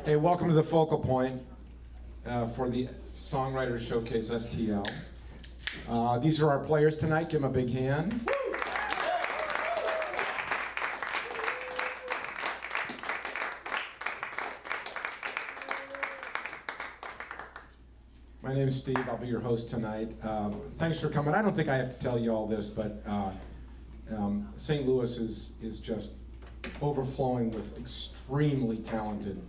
Hey, welcome to the focal point for the Songwriters Showcase STL. These are our players tonight. Give them a big hand. My name is Steve. I'll be your host tonight. Thanks for coming. I don't think I have to tell you all this, but St. Louis is just overflowing with extremely talented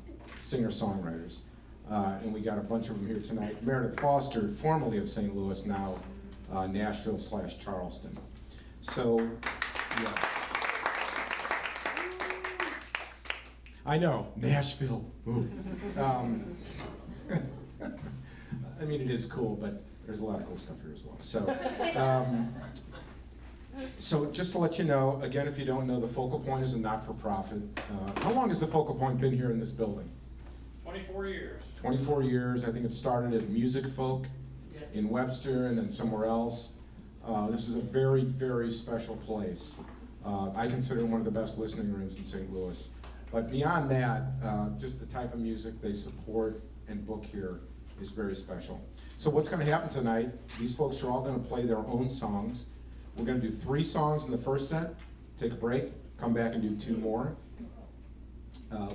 singer-songwriters. And we got a bunch of them here tonight. Meredith Foster, formerly of St. Louis, now Nashville/Charleston. So, yeah. I know, Nashville. I mean, it is cool, but there's a lot of cool stuff here as well. So just to let you know, again, if you don't know, the Focal Point is a not-for-profit. How long has the Focal Point been here in this building? 24 years. 24 years. I think it started at Music Folk in Webster and then somewhere else. This is a very, very special place. I consider it one of the best listening rooms in St. Louis. But beyond that, just the type of music they support and book here is very special. So what's going to happen tonight, these folks are all going to play their own songs. We're going to do 3 songs in the first set, take a break, come back and do 2 more,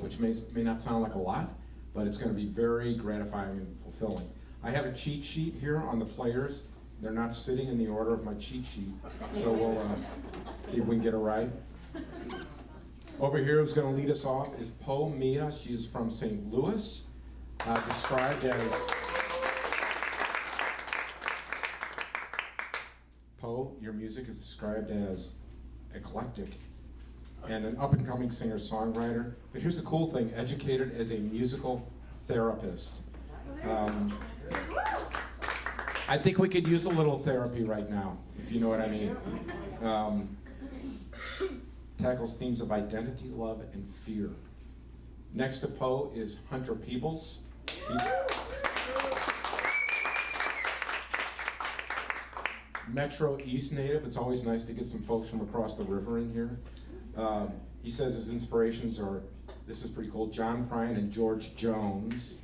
which may not sound like a lot, but it's going to be very gratifying and fulfilling. I have a cheat sheet here on the players. They're not sitting in the order of my cheat sheet, so we'll see if we can get it right. Over here, who's going to lead us off is Po Mia. She is from St. Louis, described as Po, your music is described as eclectic and an up-and-coming singer-songwriter. But here's the cool thing, educated as a musical therapist. I think we could use a little therapy right now, if you know what I mean. Tackles themes of identity, love, and fear. Next to Po is Hunter Peebles. He's Metro East native. It's always nice to get some folks from across the river in here. He says his inspirations are, this is pretty cool, John Prine and George Jones.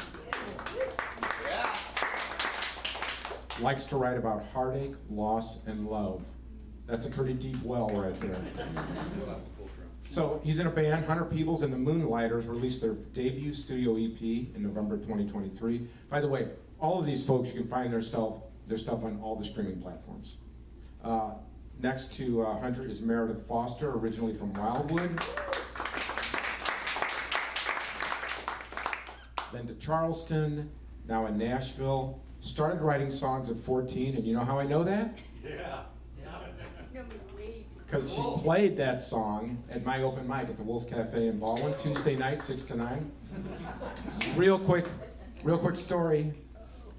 Yeah. Likes to write about heartache, loss, and love. That's a pretty deep well right there. So he's in a band. Hunter Peebles and the Moonlighters released their debut studio EP in November 2023. By the way, all of these folks, you can find their stuff on all the streaming platforms. Next to Hunter is Meredith Foster, originally from Wildwood. Then to Charleston, now in Nashville. Started writing songs at 14, and you know how I know that? Yeah. Because she played that song at my open mic at the Wolf Cafe in Baldwin, Tuesday night, 6 to 9. Real quick story.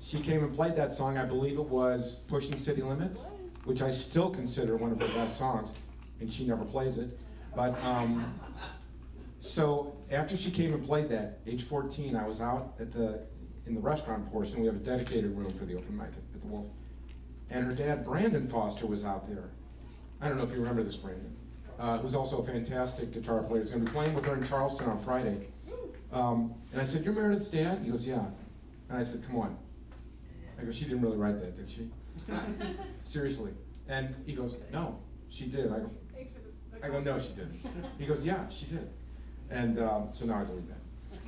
She came and played that song, I believe it was Pushing City Limits, which I still consider one of her best songs, and she never plays it. But, so after she came and played that, age 14, I was out in the restaurant portion. We have a dedicated room for the open mic at the Wolf. And her dad, Brandon Foster, was out there. I don't know if you remember this, Brandon, who's also a fantastic guitar player. He's going to be playing with her in Charleston on Friday. And I said, "You're Meredith's dad?" He goes, "Yeah." And I said, "Come on." I go, "She didn't really write that, did she?" Seriously. And he goes, "No, she did." I go, "No, she didn't." He goes, "Yeah, she did." And so now I believe that.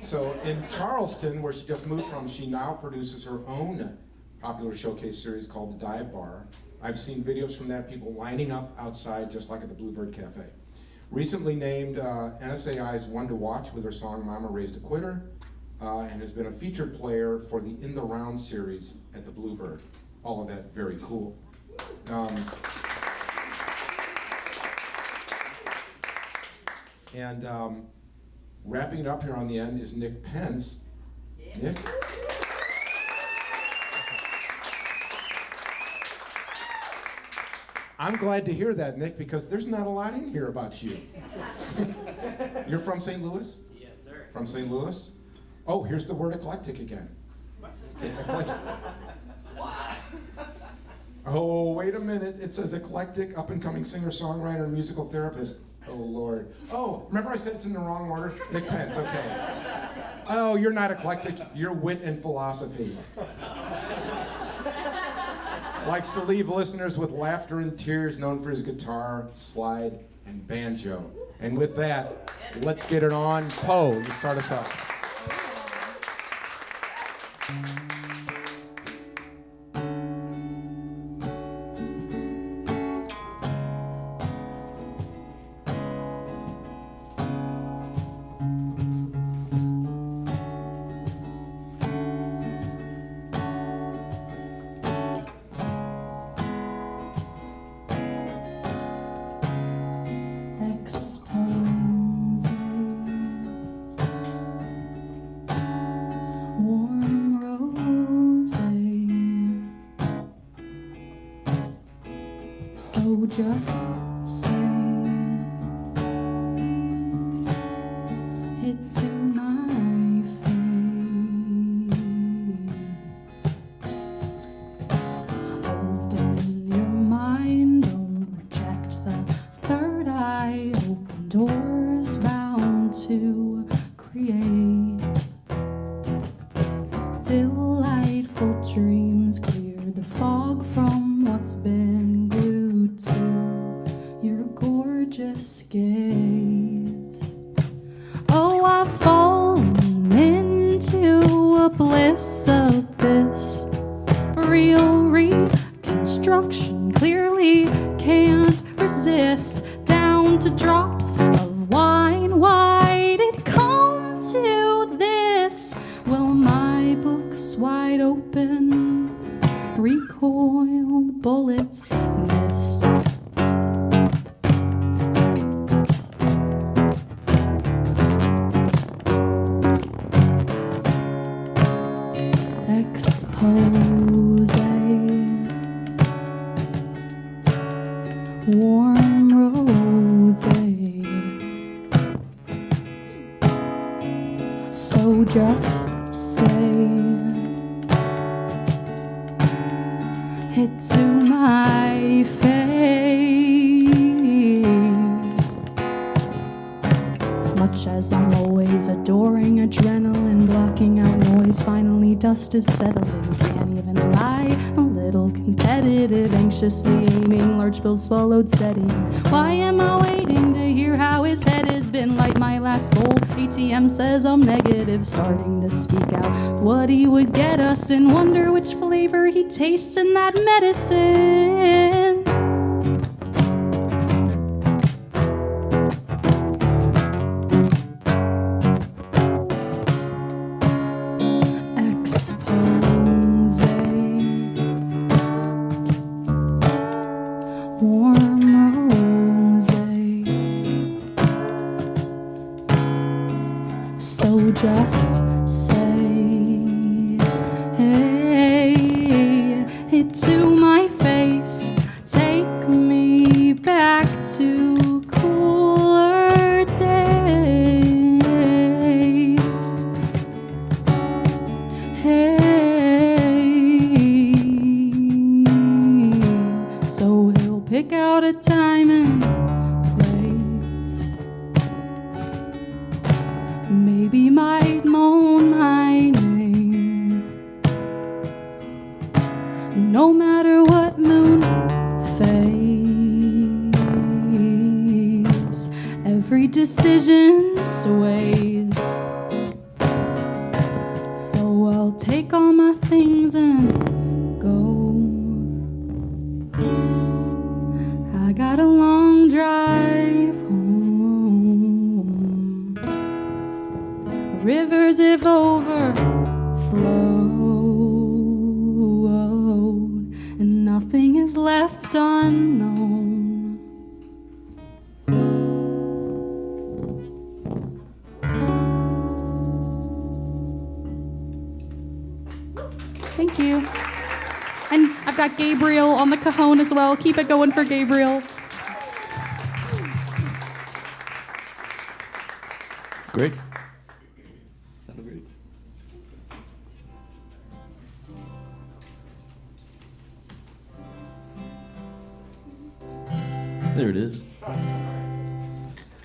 So in Charleston, where she just moved from, she now produces her own popular showcase series called The Dive Bar. I've seen videos from that, people lining up outside just like at the Bluebird Cafe. Recently named NSAI's One to Watch with her song Mama Raised a Quitter, and has been a featured player for the In the Round series at the Bluebird. All of that very cool. Wrapping it up here on the end is Nick Pence. Yeah. Nick? I'm glad to hear that, Nick, because there's not a lot in here about you. You're from St. Louis? Yes, sir. From St. Louis? Oh, here's the word eclectic again. Okay, eclectic. What? Oh, wait a minute. It says eclectic, up-and-coming singer-songwriter and musical therapist. Oh, Lord. Oh, remember I said it's in the wrong order? Nick Pence, okay. Oh, you're not eclectic. You're wit and philosophy. Likes to leave listeners with laughter and tears, known for his guitar, slide, and banjo. And with that, let's get it on. Poe, you start us off. Just say it to my face. Open your mind, don't reject the third eye. Open doors bound to create delightful dreams. Clear the fog from what's been glued to your gorgeous gaze. Oh, I've fallen into a bliss abyss. Real reconstruction clearly can't resist. Down to drops of wine. Why did it come to this? Will my books wide open recoil, bullets missed? Expose warm rosé. So just say it to my face. As much as I'm always adoring adrenaline, blocking out noise, finally dust is settling. Can't even lie, a little competitive, anxiously aiming, large pills swallowed steady. Why am I waiting to hear how his head has been? Like my last bowl, ATM says I'm negative, starting to speak out what he would get us and wonder which flavor he tastes in that medicine. Just say it to my face. Take me back to cooler days. So he'll pick out a time and maybe might moan my name. No matter what moon phase, every decision sways. So I'll take all my things and go. I got a long drive home. Rivers have overflowed, and nothing is left unknown. Thank you. And I've got Gabriel on the cajon as well. Keep it going for Gabriel. Great. Sounded great. There it is.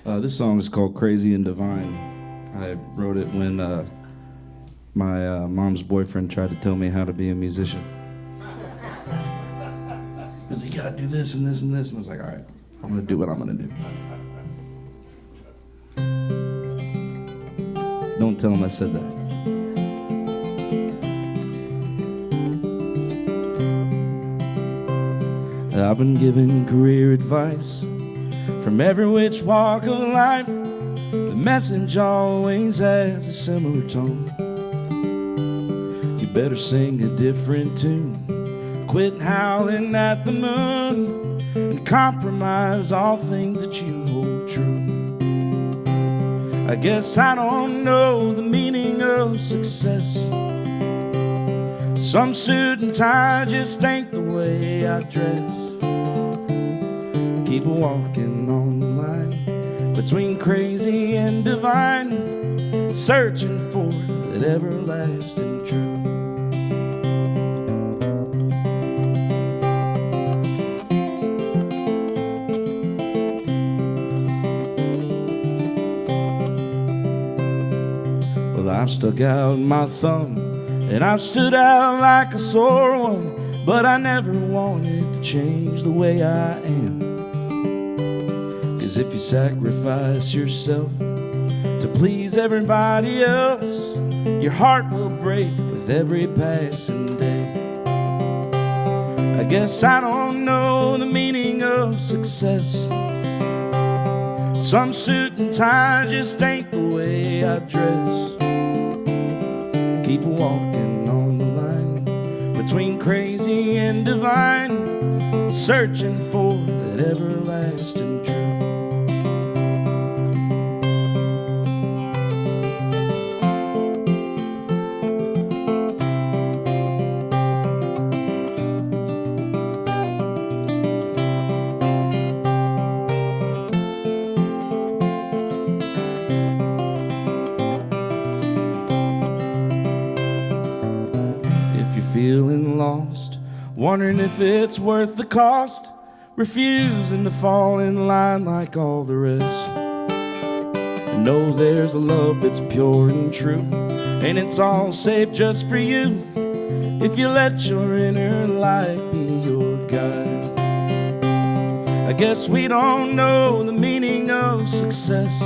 This song is called Crazy and Divine. I wrote it when my mom's boyfriend tried to tell me how to be a musician. He said, you gotta do this and this and this. And I was like, all right, I'm gonna do what I'm gonna do. Don't tell him I said that. I've been given career advice from every which walk of life. The message always has a similar tone. You better sing a different tune, quit howling at the moon, and compromise all things that you hold true. I guess I don't know the meaning of success. Some suit and tie just ain't the way I dress. Keep walking on the line between crazy and divine, searching for that everlasting truth. Well, I've stuck out my thumb and I've stood out like a sore one, but I never wanted to change the way I am. 'Cause if you sacrifice yourself to please everybody else, your heart will break with every passing day. I guess I don't know the meaning of success. Some suit and tie just ain't the way I dress. Keep walking on the line between crazy and divine, searching for that everlasting truth. Feeling lost, wondering if it's worth the cost, refusing to fall in line like all the rest. And know there's a love that's pure and true, and it's all safe just for you, if you let your inner light be your guide. I guess we don't know the meaning of success.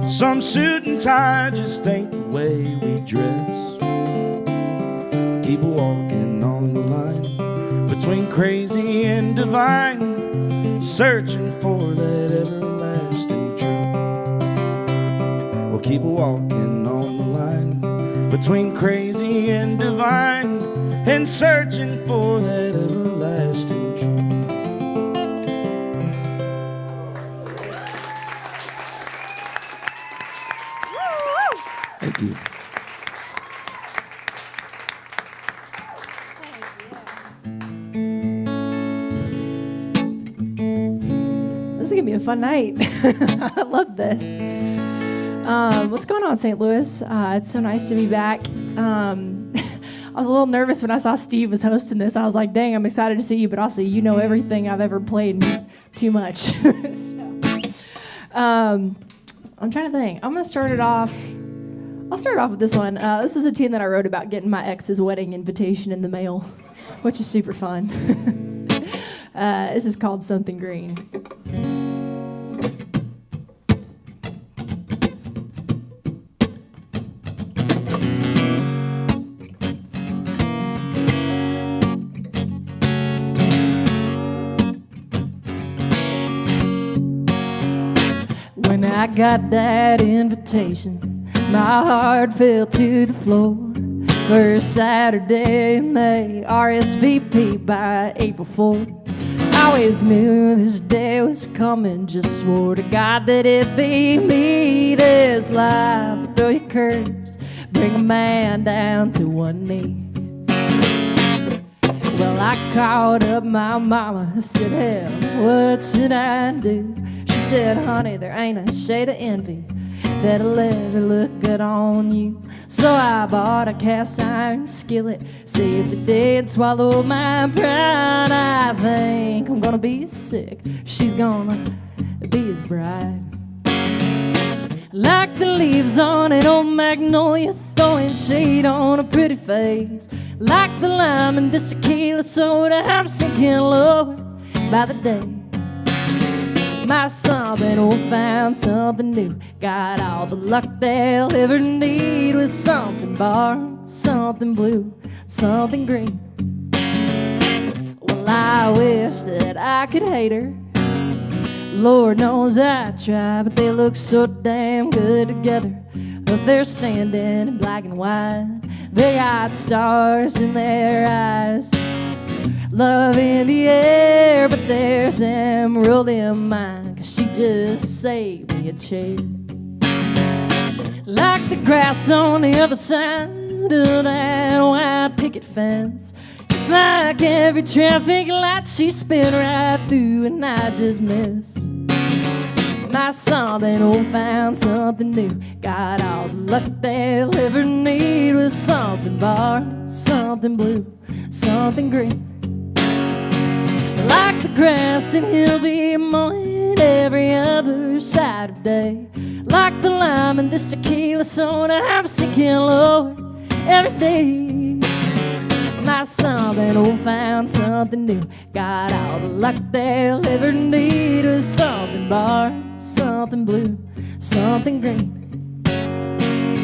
Some suit and tie just ain't the way we dress. Keep walking on the line between crazy and divine, searching for that everlasting truth. Well, keep walking on the line between crazy and divine, and searching for that everlasting truth. Thank you. This is gonna be a fun night. I love this. What's going on, St. Louis? It's so nice to be back. I was a little nervous when I saw Steve was hosting this. I was like, dang, I'm excited to see you, but also you know everything I've ever played too much. I'm trying to think. I'm gonna start it off. I'll start off with this one. This is a tune that I wrote about getting my ex's wedding invitation in the mail, which is super fun. This is called Something Green. When I got that invitation, my heart fell to the floor. First Saturday in May, RSVP by April 4th. I always knew this day was coming, just swore to God that it'd be me. This life will throw you curves, bring a man down to one knee. Well, I called up my mama, I said, hell, what should I do? She said, honey, there ain't a shade of envy that'll ever look good on you. So I bought a cast iron skillet, saved the day and swallowed my pride. I think I'm gonna be sick, she's gonna be be his bride. Like the leaves on an old magnolia, throwing shade on a pretty face. Like the lime in this tequila soda, I'm sinking lower by the day. My something old found something new, got all the luck they'll ever need. With something borrowed, something blue, something green. Well, I wish that I could hate her. Lord knows I try, but they look so damn good together. Up there standing in black and white, they got stars in their eyes. Love in the air, but there's emerald in mine, 'cause she just saved me a chair. Like the grass on the other side of that white picket fence, just like every traffic light she spin right through and I just miss. My something old found something new, got all the luck they'll ever need. With something borrowed, something blue, something green. Like the grass and he'll be mowing every other Saturday. Like the lime in this tequila soda, I'm sinking lower every day. My something old found something new, got all the luck they'll ever need. With something borrowed, something blue, something green.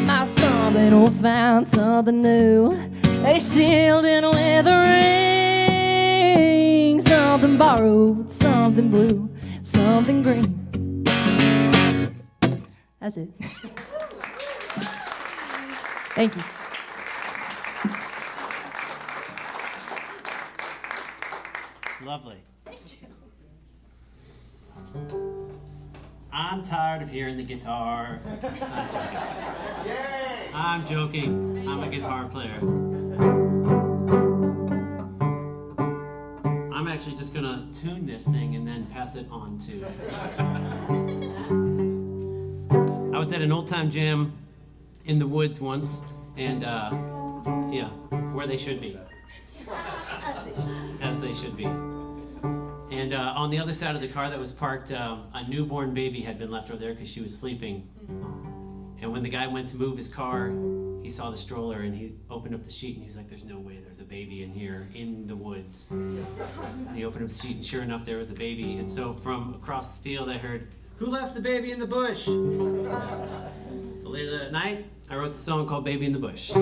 My something old found something new, they sealed in with a ring. Something borrowed, something blue, something green. That's it. Thank you. Lovely. I'm tired of hearing the guitar. I'm joking. I'm a guitar player. I'm actually just gonna tune this thing and then pass it on to. I was at an old time jam in the woods once, and yeah, where they should be. As they should be. And on the other side of the car that was parked, a newborn baby had been left over there because she was sleeping. And when the guy went to move his car, he saw the stroller and he opened up the sheet and he was like, there's no way there's a baby in here, in the woods. And he opened up the sheet and sure enough there was a baby. And so from across the field I heard, who left the baby in the bush? So later that night, I wrote the song called Baby in the Bush.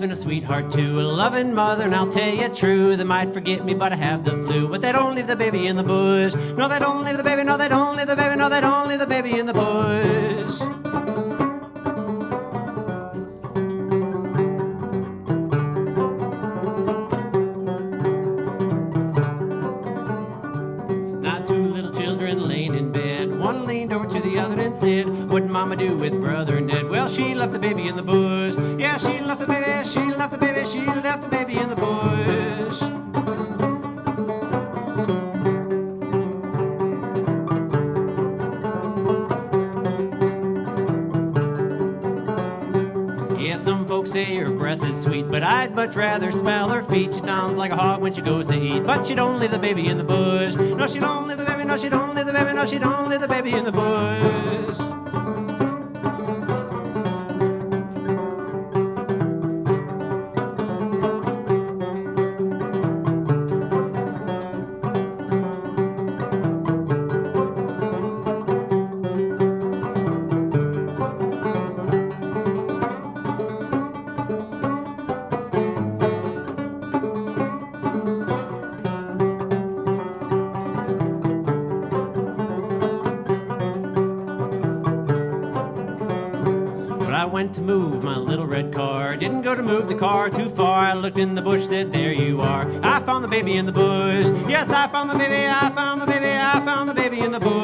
And a sweetheart too, a loving mother, and I'll tell you true, they might forget me, but I have the flu. But they don't leave the baby in the bush. No, they don't leave the baby. No, they don't leave the baby. No, they don't leave the baby in the bush. Now two little children laying in bed, one leaned over to the other and said, what'd Mama do with Brother Ned? Well, she left the baby in the bush. Yeah, she left the baby, she left the baby, she left the baby in the bush. Yeah, some folks say her breath is sweet, but I'd much rather smell her feet. She sounds like a hog when she goes to eat, but she don't leave the baby in the bush. No, she don't leave the baby, no, she don't leave the baby, no, she don't leave the baby in the bush. went to move my little red car. Didn't go to move the car too far. I looked in the bush, said, there you are. I found the baby in the bush. Yes, I found the baby, I found the baby, I found the baby in the bush.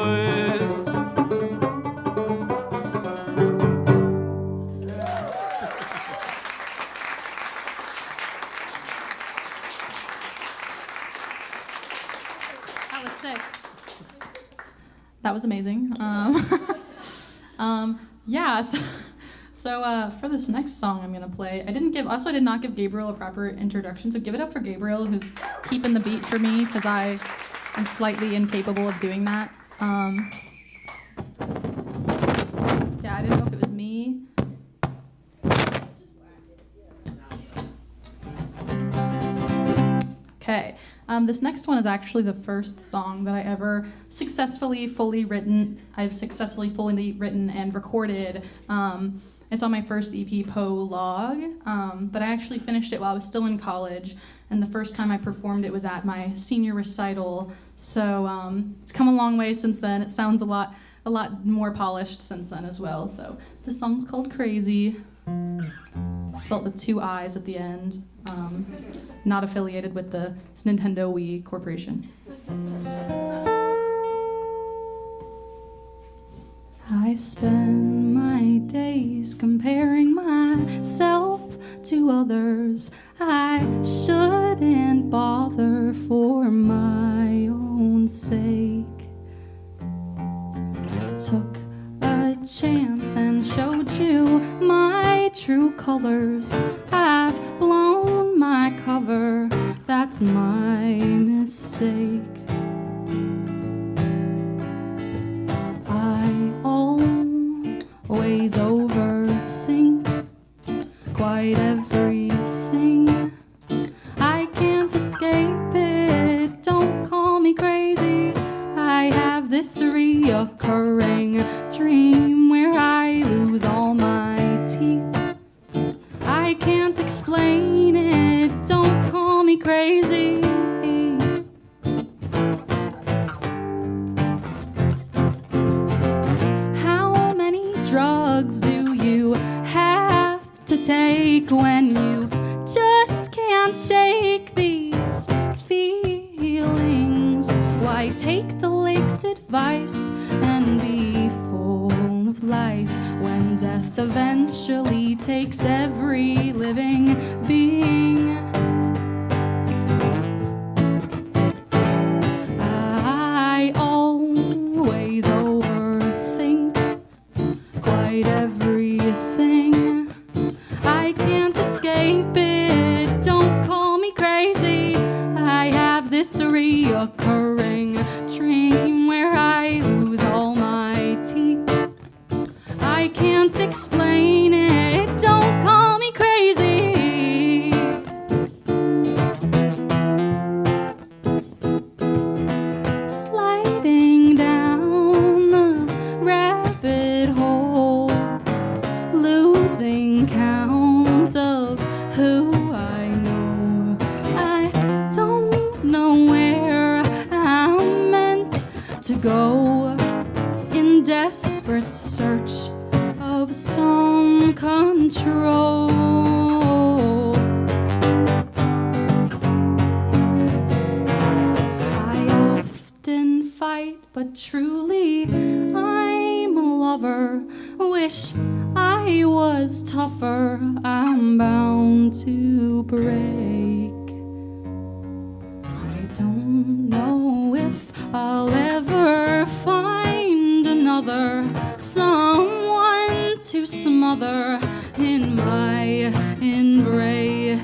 That was sick. That was amazing. Yeah, so for this next song I'm gonna play, I did not give Gabriel a proper introduction, so give it up for Gabriel, who's keeping the beat for me, because I am slightly incapable of doing that. Yeah, I didn't know if it was me. Okay. This next one is actually the first song that I ever successfully fully written and recorded. It's on my first EP, Prologue, but I actually finished it while I was still in college, and the first time I performed it was at my senior recital, so it's come a long way since then. It sounds a lot more polished since then as well, so this song's called Crazy. Spelled with 2 I's at the end. Not affiliated with the Nintendo Wii Corporation. I spend my days comparing myself to others. I shouldn't bother for my own sake. Took a chance and showed you my true colors. I've blown my cover, that's my mistake. I always overthink quite everything. I can't escape it, don't call me crazy. I have this reoccurring dream where I lose all my teeth. I can't explain it, don't call me crazy. How many drugs do you have to take when you just can't shake these feelings? Why take the lake's advice and be full of life when death eventually takes every living being? I always overthink quite everything. I can't escape it, don't call me crazy. I have this reoccurring dream where I lose all my teeth. I can't explain it, don't call me crazy. Sliding down the rabbit hole, losing count of who I know. I don't know where I'm meant to go, in desperate search of some control. I often fight, but truly I'm a lover. Wish I was tougher, I'm bound to break. I don't know if I'll ever find another someone to smother in my embrace.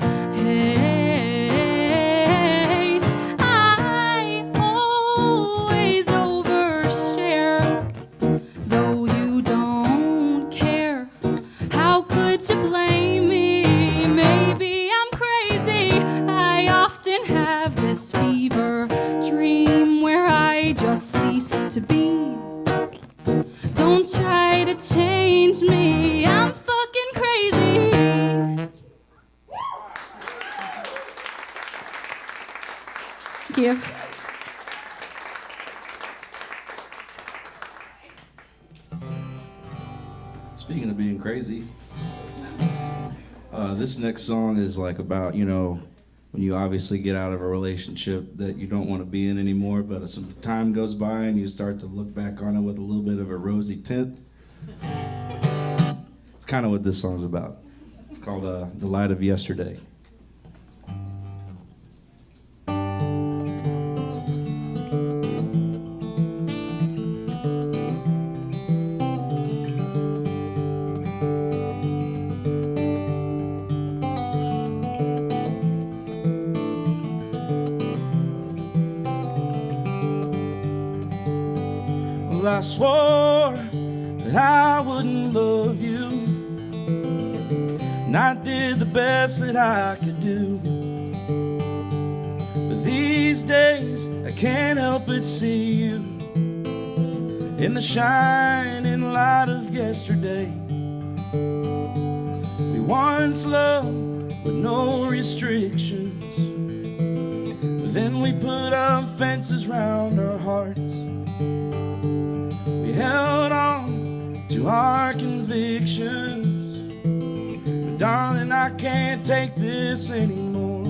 I always overshare, though you don't care. How could you blame me? Maybe I'm crazy. I often have this fever dream where I just cease to be. Don't try to change me, I'm fucking crazy. Thank you. Speaking of being crazy, This next song is like about, you know, when you obviously get out of a relationship that you don't want to be in anymore, but some time goes by and you start to look back on it with a little bit of a rosy tint. It's kind of what this song's about. It's called The Light of Yesterday. Well, I swore that I wouldn't love you, and I did the best that I could do. But these days I can't help but see you in the shining light of yesterday. We once loved with no restrictions, but then we put up fences round our hearts. We held on to our convictions, but darling, I can't take this anymore.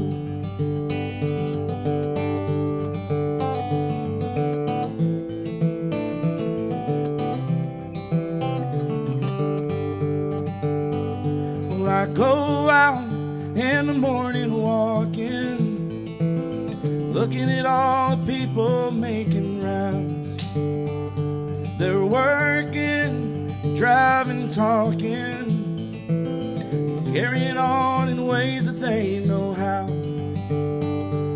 Well, I go out in the morning walking, looking at all the people making rounds. They're working, driving, talking, carrying on in ways that they know how.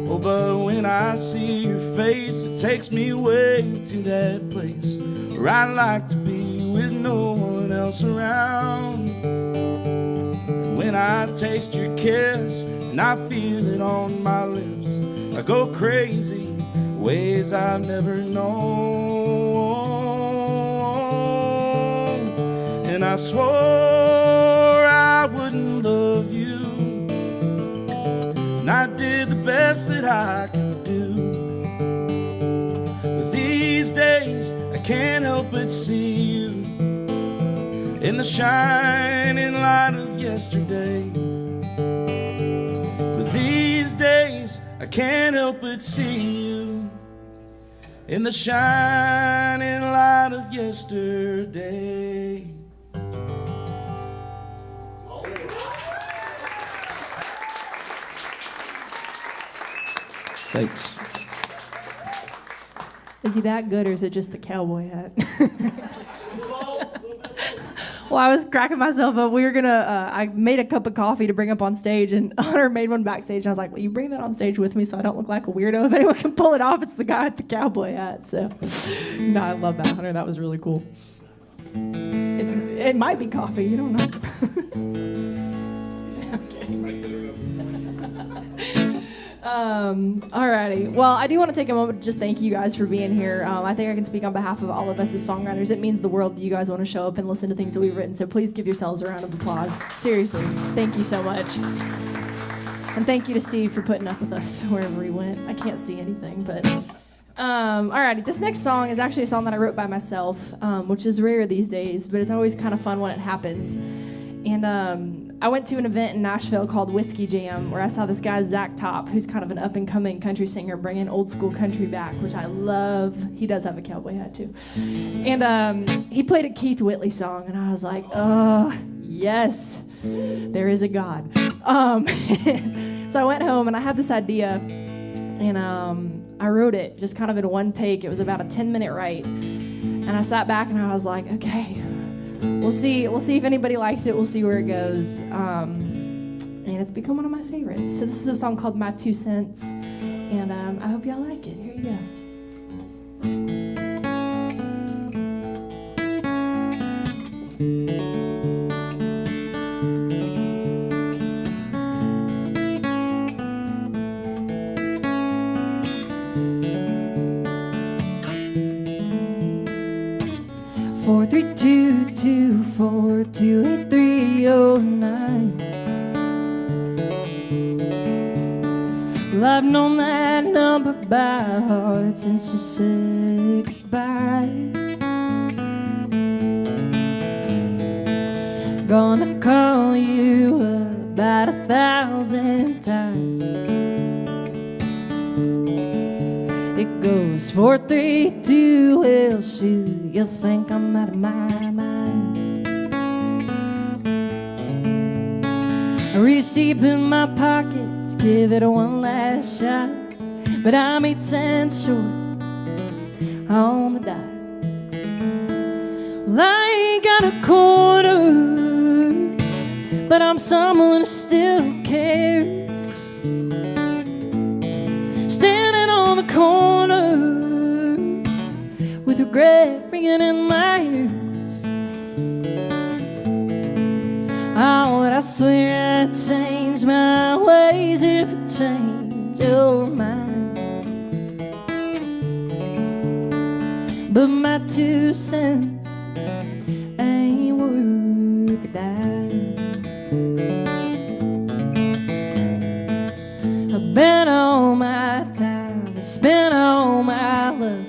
Oh, but when I see your face, it takes me away to that place where I'd like to be with no one else around. And when I taste your kiss and I feel it on my lips, I go crazy ways I've never known. And I swore I wouldn't love you, and I did the best that I could do. But these days I can't help but see you in the shining light of yesterday. But these days I can't help but see you in the shining light of yesterday. Thanks. Is he that good, or is it just the cowboy hat? Well, I was cracking myself up. We were gonna, I made a cup of coffee to bring up on stage, and Hunter made one backstage. And I was like, will you bring that on stage with me so I don't look like a weirdo? If anyone can pull it off, it's the guy with the cowboy hat. So, no, I love that, Hunter. That was really cool. It might be coffee. You don't know. Alrighty. Well, I do want to take a moment to just thank you guys for being here. I think I can speak on behalf of all of us as songwriters. It means the world that you guys want to show up and listen to things that we've written. So please give yourselves a round of applause. Seriously, thank you so much. And thank you to Steve for putting up with us wherever he went. I can't see anything, but alrighty. This next song is actually a song that I wrote by myself, which is rare these days, but it's always kind of fun when it happens. And I went to an event in Nashville called Whiskey Jam, where I saw this guy, Zach Top, who's kind of an up-and-coming country singer, bringing old school country back, which I love. He does have a cowboy hat, too. And he played a Keith Whitley song, and I was like, oh, yes, there is a God. So I went home, and I had this idea, and I wrote it just kind of in one take. It was about a 10-minute write. And I sat back, and I was like, okay, We'll see if anybody likes it. We'll see where it goes. And it's become one of my favorites. So this is a song called My 2 Cents. And I hope y'all like it. Here you go. 43224283009. Well, I've known that number by heart since you said goodbye. Gonna call you up about 1,000 times. It goes 4, 3, 2, well, shoot, you'll think I'm out of my mind. I reach deep in my pocket to give it one last shot, but I'm 8 cents short on the dot. Well, I ain't got a quarter, but I'm someone who still cares. Standing on the corner with regret ringing in my ears. Oh, and I swear I'd change my ways if it changed your mind. But my 2 cents ain't worth a dime. I've been all my time, I spent all my love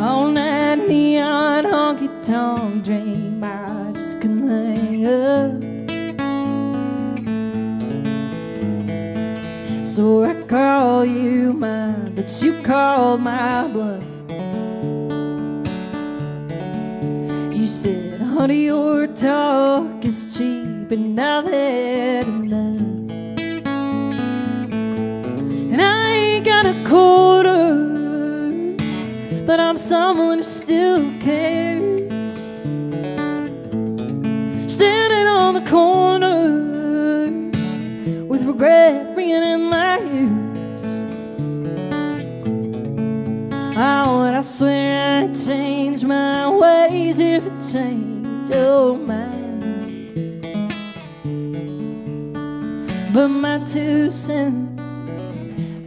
on that neon honky-tonk dream I just couldn't hang up. So I call you mine, but you called my bluff. You said, honey, your talk is cheap, and I've had enough. And I ain't got a quarter, but I'm someone who still cares. Standing on the corner with regret ringing in my ears. Oh, and I swear I'd change my ways if it changed your mind. But my 2 cents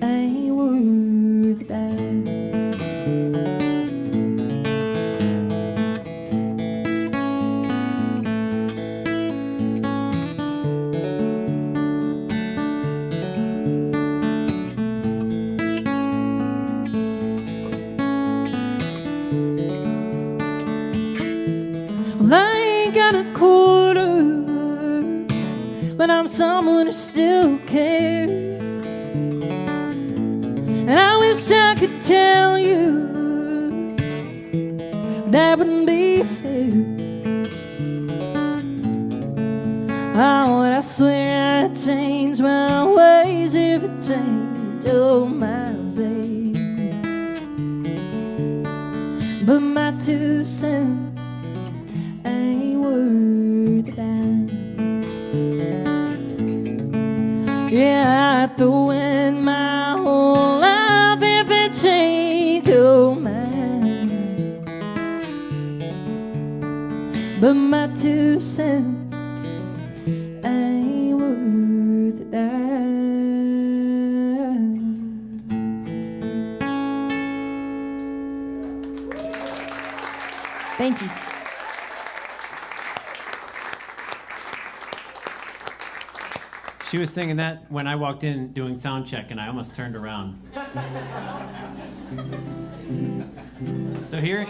ain't worth a dime. Well, I ain't got a quarter, but I'm someone who still cares. And I wish I could tell you that wouldn't be fair. Oh, and I swear I'd change my ways if it changed your mind, babe. But my 2 cents ain't worth a dime. Yeah, I'd throw in my whole life if it changed your mind. But my 2 cents ain't worth a dime. Thank you. She was singing that when I walked in doing sound check, and I almost turned around. So here,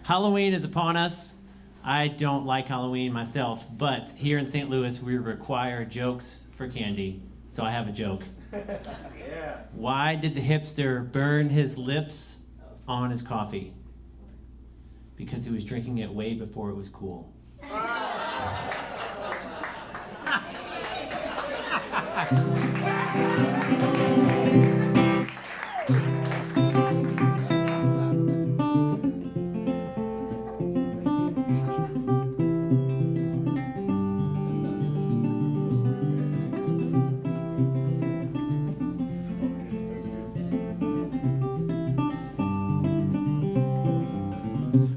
Halloween is upon us. I don't like Halloween myself, but here in St. Louis, we require jokes for candy. So I have a joke. Yeah. Why did the hipster burn his lips on his coffee? Because he was drinking it way before it was cool.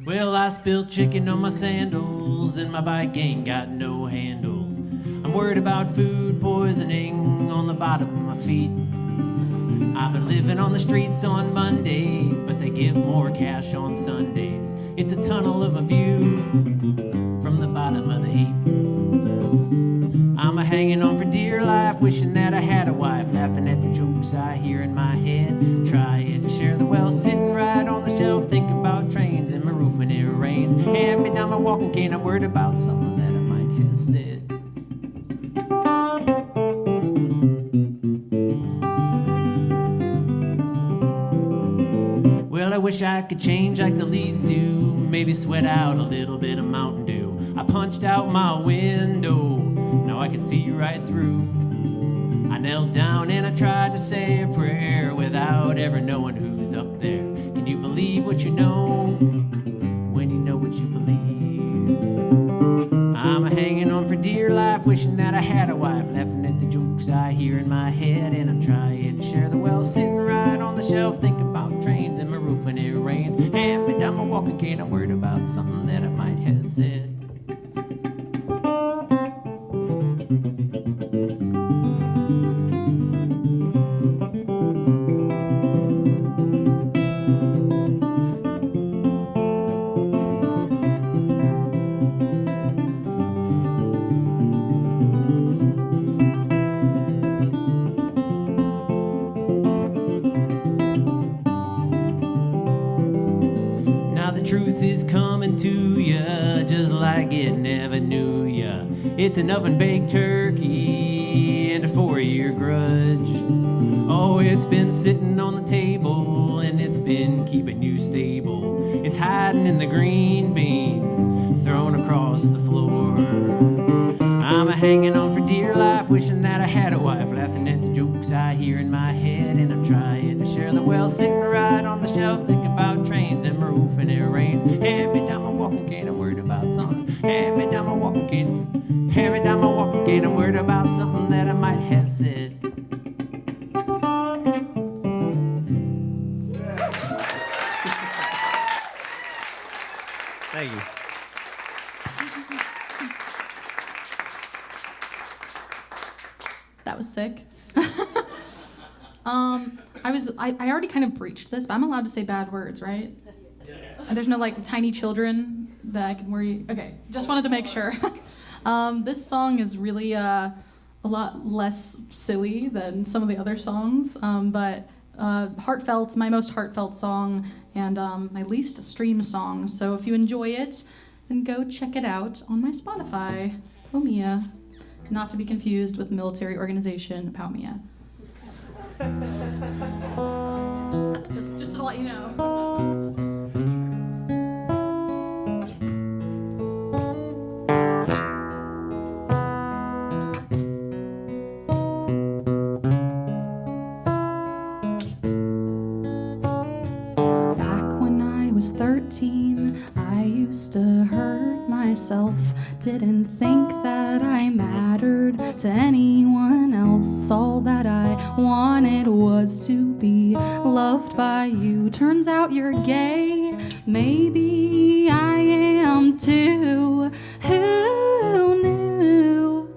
Well, I spilled chicken on my sandals, and my bike ain't got no handles. I'm worried about food poisoning on the bottom of my feet. I've been living on the streets on Mondays, but they give more cash on Sundays. It's a tunnel of a view from the bottom of the heap. I'm a-hanging on for dear life, wishing that I had a wife, laughing at the jokes I hear in my head, trying to share the wealth, sitting right on the shelf, thinking about trains and my roof when it rains. Hand me down down my walking cane, I'm worried about something that I might have said. Well, I wish I could change like the leaves do, maybe sweat out a little bit of Mountain Dew. I punched out my window, now I can see right through. I knelt down and I tried to say a prayer without ever knowing who's up there. Can you believe what you know when you know what you believe? I'm hanging on for dear life, wishing that I had a wife, laughing at the jokes I hear in my head, and I'm trying to share the well, sitting right on the shelf, thinking about trains and my roof when it rains. Hand me down my walking cane, I'm worried about something that I might have said. Truth is coming to ya, just like it never knew ya. It's an oven-baked turkey and a 4-year grudge. Oh, it's been sitting on the table and it's been keeping you stable. It's hiding in the green beans thrown across the floor. I'm hanging on for dear life, wishing that I had a wife, laughing at the jokes I hear in my head, and I'm trying to share the well, sitting right on the shelf, thinking about trains and my roof and it rains. Hand me down my walking cane, I'm worried about something. Hand me down my walking cane. Hand me down my walking cane, I'm worried about something that I might have said. Thank you. That was sick. I already kind of breached this, but I'm allowed to say bad words, right? There's no like tiny children that I can worry. Okay, just wanted to make sure. This song is really a lot less silly than some of the other songs, but heartfelt, my most heartfelt song, and my least streamed song. So if you enjoy it, then go check it out on my Spotify. Pomia. Not to be confused with the military organization, Palmia. Just to let you know. Back when I was 13, I used to hurt myself. Didn't think that I mattered to anyone else. All that I wanted was to be loved by you. Turns out you're gay. Maybe I am too. Who knew?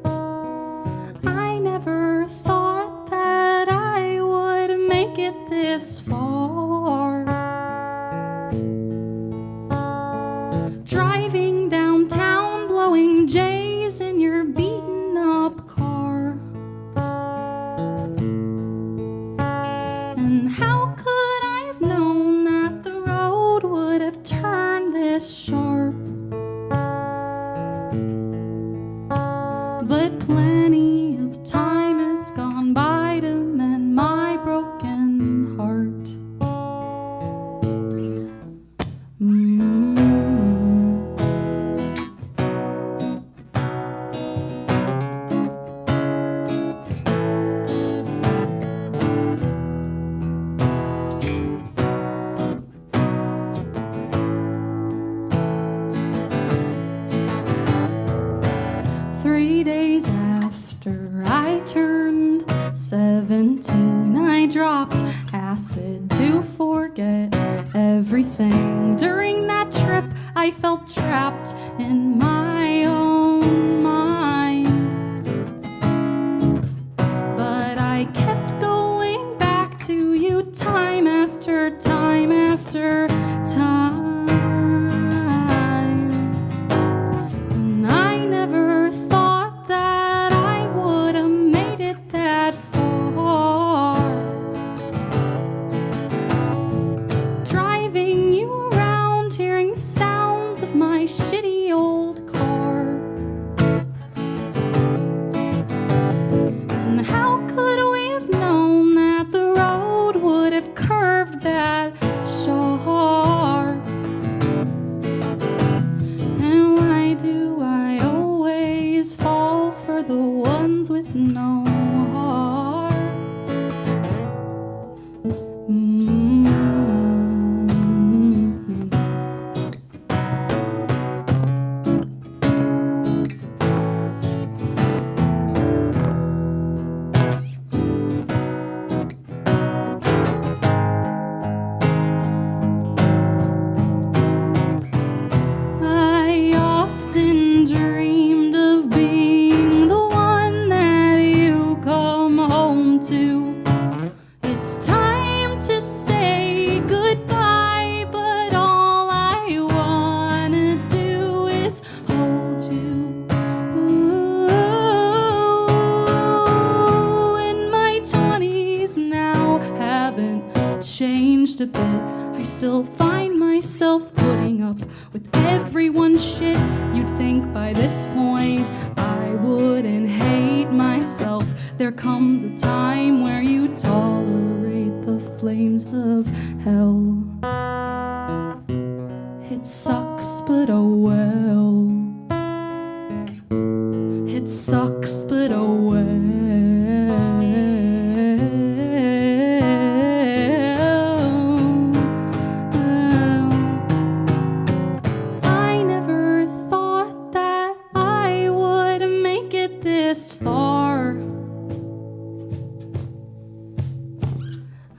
I never thought that I would make it this far. Driving downtown, blowing J's in your beaten up car. And how could I have known that the road would have turned this sharp? But plenty of time has gone by to mend my broken heart. Dropped acid to forget everything. During that trip, I felt trapped in my own mind. But I kept going back to you time after time after time. And I never thought that I would have made it that far. Driving you around, hearing the sounds of my shitty come to. It's time to say goodbye, but all I wanna do is hold you. Ooh, in my 20s now haven't changed a bit. I still find myself putting up with everyone's shit. You'd think by this point I wouldn't hate myself. There comes a time where you tolerate the flames of hell. It sucks, but oh well. It sucks, but oh well. I never thought that I would make it this far.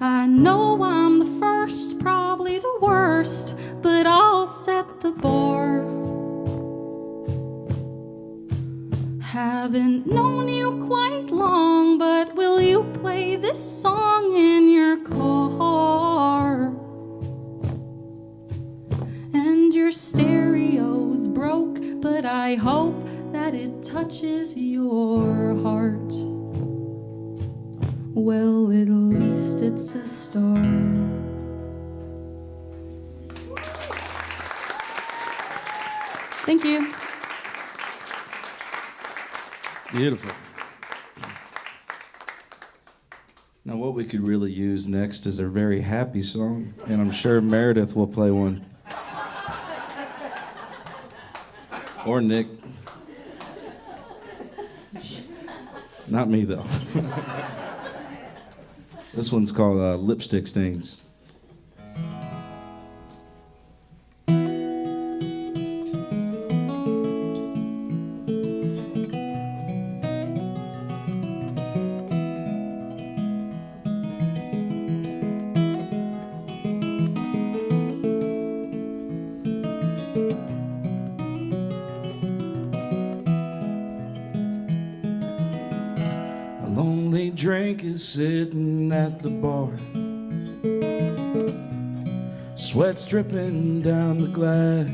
I know I'm the first, probably the worst, but I'll set the bar. Haven't known you quite long, but will you play this song in your car? And your stereo's broke, but I hope that it touches your heart. Well, at least it's a start. Thank you. Beautiful. Now, what we could really use next is a very happy song, and I'm sure Meredith will play one. Or Nick. Not me, though. This one's called Lipstick Stains. Drink is sitting at the bar, sweat's dripping down the glass,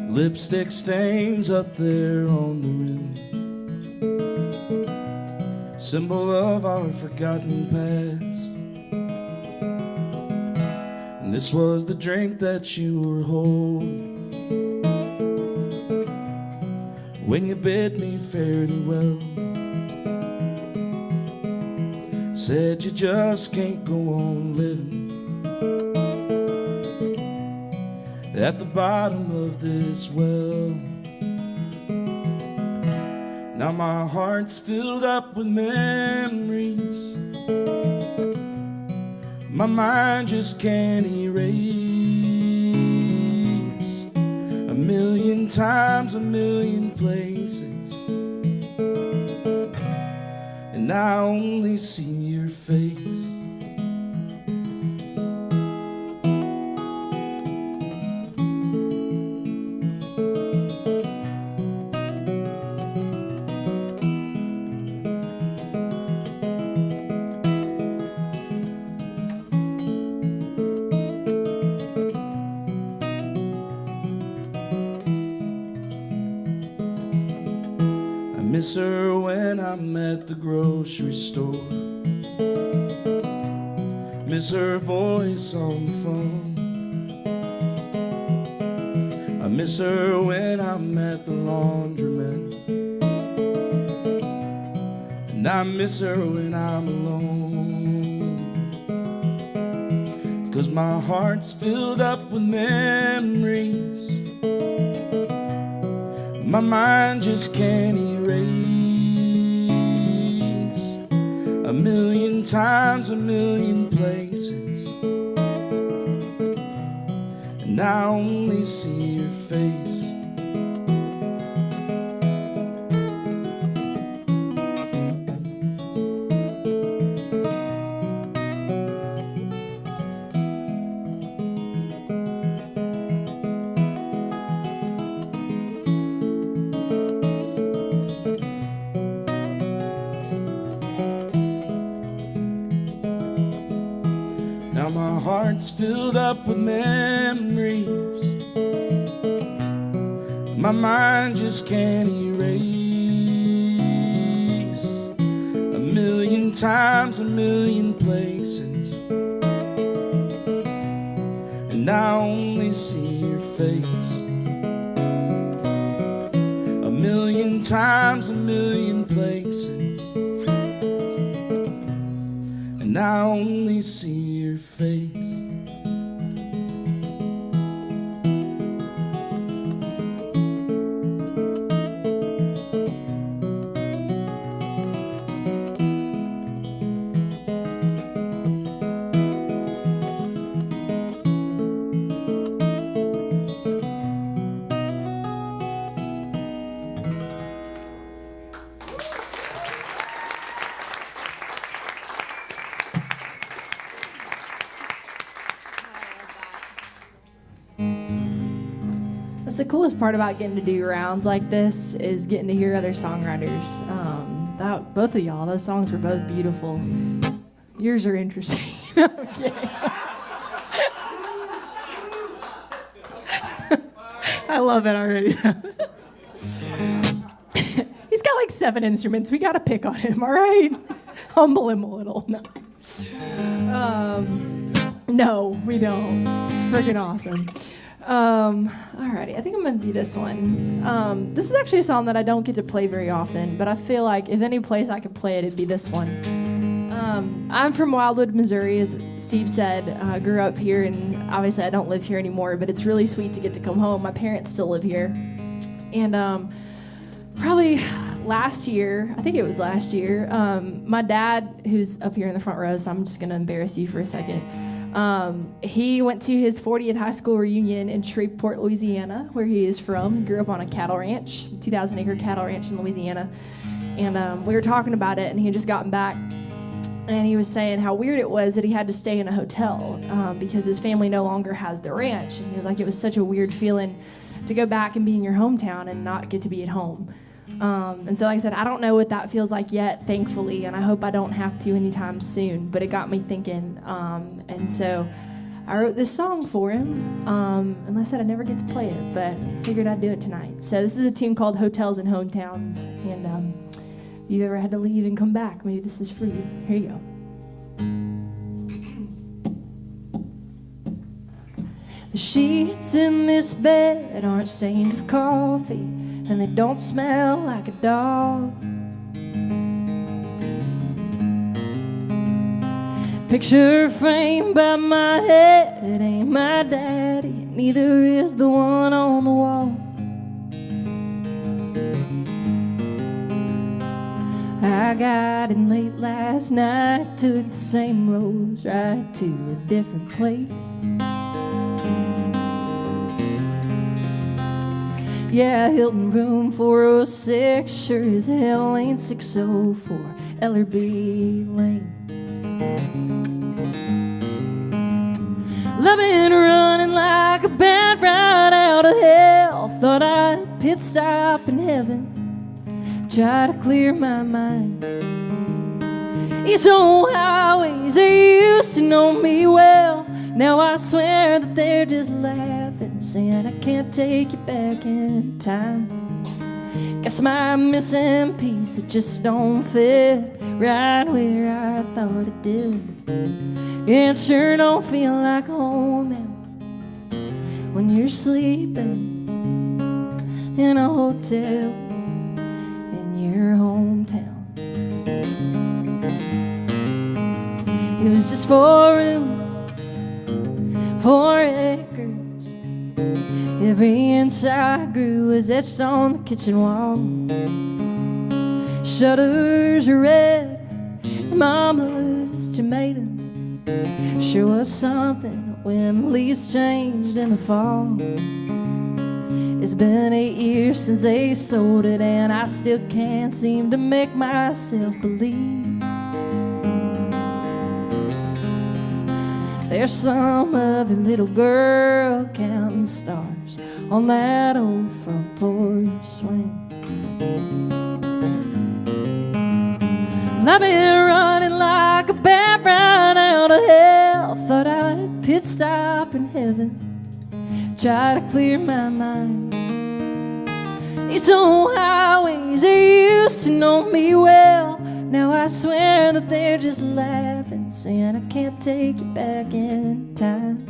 lipstick stains up there on the rim, symbol of our forgotten past. And this was the drink that you were holding when you bid me fairly well. Said you just can't go on living at the bottom of this well. Now my heart's filled up with memories my mind just can't erase. A million times, a million places, and I only see your face. Miss her when I'm at the grocery store. Miss her voice on the phone. I miss her when I'm at the laundromat. And I miss her when I'm alone. 'Cause my heart's filled up with memories my mind just can't erase. A million times, a million places, and I only see your face. Now my heart's filled up with memories my mind just can't erase. A million times, a million places, and I only see your face. A million times, a million places, and I only see your face. That's the coolest part about getting to do rounds like this, is getting to hear other songwriters. Both of y'all, those songs were both beautiful. Yours are interesting. I'm kidding. I love it already. He's got like 7 instruments. We got to pick on him, all right? Humble him a little. No. No, we don't. It's freaking awesome. Alrighty, I think I'm gonna do this one. This is actually a song that I don't get to play very often, but I feel like if any place I could play it, it'd be this one. I'm from Wildwood, Missouri, as Steve said. I grew up here, and obviously I don't live here anymore, but it's really sweet to get to come home. My parents still live here. And probably last year, I think it was last year, my dad, who's up here in the front row, so I'm just gonna embarrass you for a second. He went to his 40th high school reunion in Shreveport, Louisiana, where he is from. He grew up on a cattle ranch, 2,000-acre cattle ranch in Louisiana. And we were talking about it, and he had just gotten back, and he was saying how weird it was that he had to stay in a hotel because his family no longer has the ranch. And he was like, it was such a weird feeling to go back and be in your hometown and not get to be at home. And so, like I said, I don't know what that feels like yet, thankfully, and I hope I don't have to anytime soon, but it got me thinking. And so I wrote this song for him, and like I said, I never get to play it, but I figured I'd do it tonight. So this is a tune called Hotels and Hometowns, and if you've ever had to leave and come back, maybe this is for you. Here you go. The sheets in this bed aren't stained with coffee, and they don't smell like a dog. Picture framed by my head, it ain't my daddy, neither is the one on the wall. I got in late last night, took the same roads right to a different place. Yeah, Hilton room 406, sure as hell ain't 604 Ellerby Lane. Well, I've been running like a bat right out of hell. Thought I'd pit stop in heaven, try to clear my mind. These old highways, they used to know me well. Now I swear that they're just laughing, saying I can't take you back in time. Guess my missing piece, it just don't fit right where I thought it did. It sure don't feel like home now when you're sleeping in a hotel in your hometown. It was just 4 rooms, 4 acres. Every inch I grew was etched on the kitchen wall. Shutters are red as mama's tomatoes. Sure was something when the leaves changed in the fall. It's been 8 years since they sold it, and I still can't seem to make myself believe there's some other little girl counting stars on that old front porch swing. I've been running like a bat right out of hell. Thought I stop in heaven. Try to clear my mind. These old highways, they used to know me well. Now I swear that they're just laughing, saying I can't take you back in time.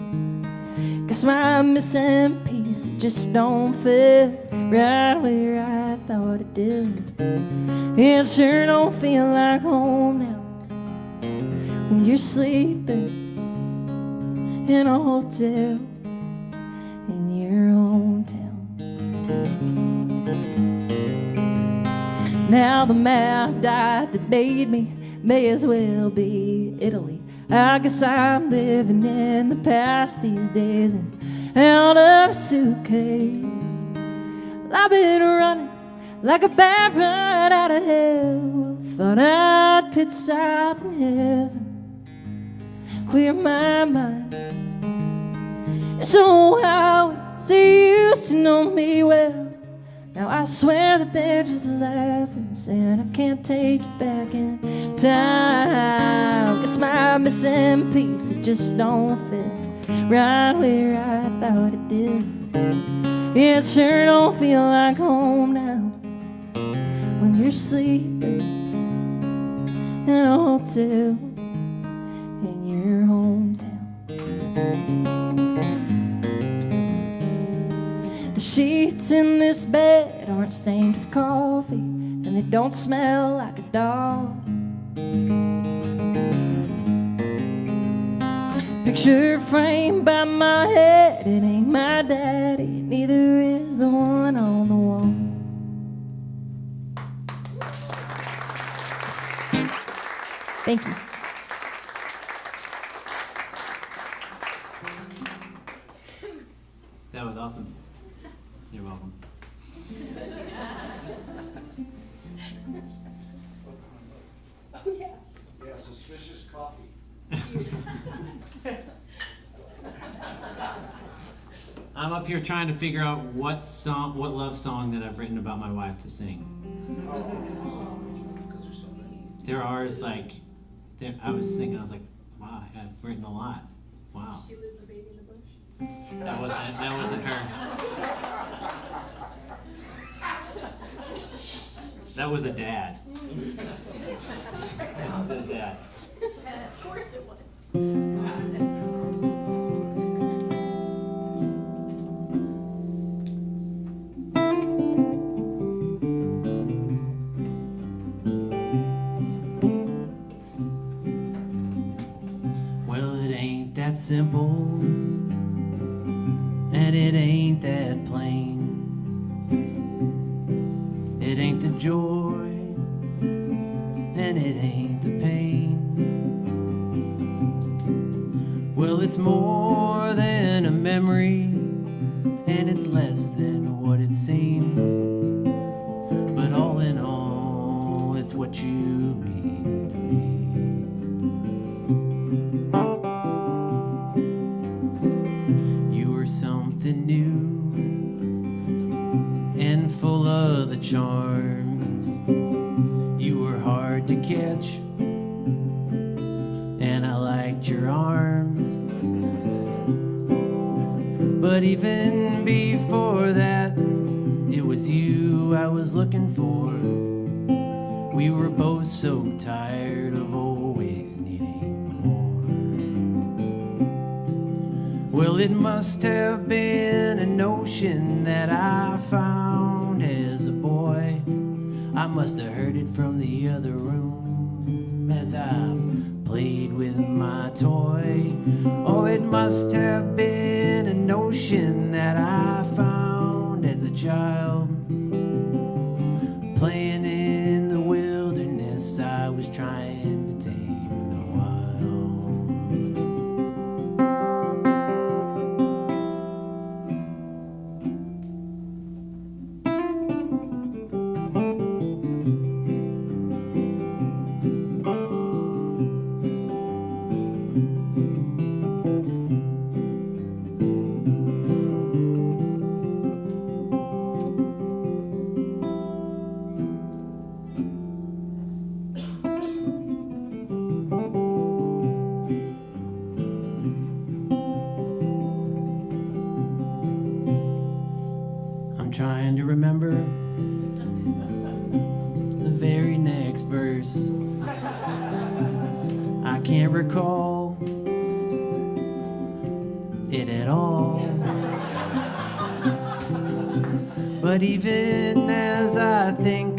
'Cause my missing piece, it just don't fit right where I thought it did. It sure don't feel like home now when you're sleeping in a hotel in your hometown. Now the map died that made me may as well be Italy. I guess I'm living in the past these days and out of a suitcase. I've been running like a bad ride out of hell. Thought I'd pit stop in heaven, clear my mind. It's old highways, they used to know me well. Now I swear that they're just laughing, saying I can't take you back in time. 'Cause my missing piece, it just don't fit right where I thought it did. It sure don't feel like home now when you're sleeping in a hotel in your hometown. The sheets in this bed aren't stained with coffee, and they don't smell like a dog. Picture framed by my head, it ain't my daddy, neither is the one on the wall. Thank you. That was awesome. You're welcome. Yeah, suspicious coffee. I'm up here trying to figure out what love song that I've written about my wife to sing. There are like, I was thinking, I was like, wow, I've written a lot. Wow. She lived the baby in the bush. That wasn't her. That was a dad. That was a dad. Of course it was. Well, it ain't that simple, and it ain't that plain. It ain't the joy, and it ain't the pain. Well, it's more than a memory, and it's less than what it seems. But all in all, it's what you mean to me. You were something new and full of the charms. You were hard to catch, and I liked your arms. But even before that, it was you I was looking for. We were both so tired of always needing more. Well, it must have been a notion that I found as a boy. I must have heard it from the other room as I played with my toy. Oh, it must have been a notion that I found as a child. Playing in the wilderness, I was trying to tame the wild. years. I can't recall it at all. But even as I think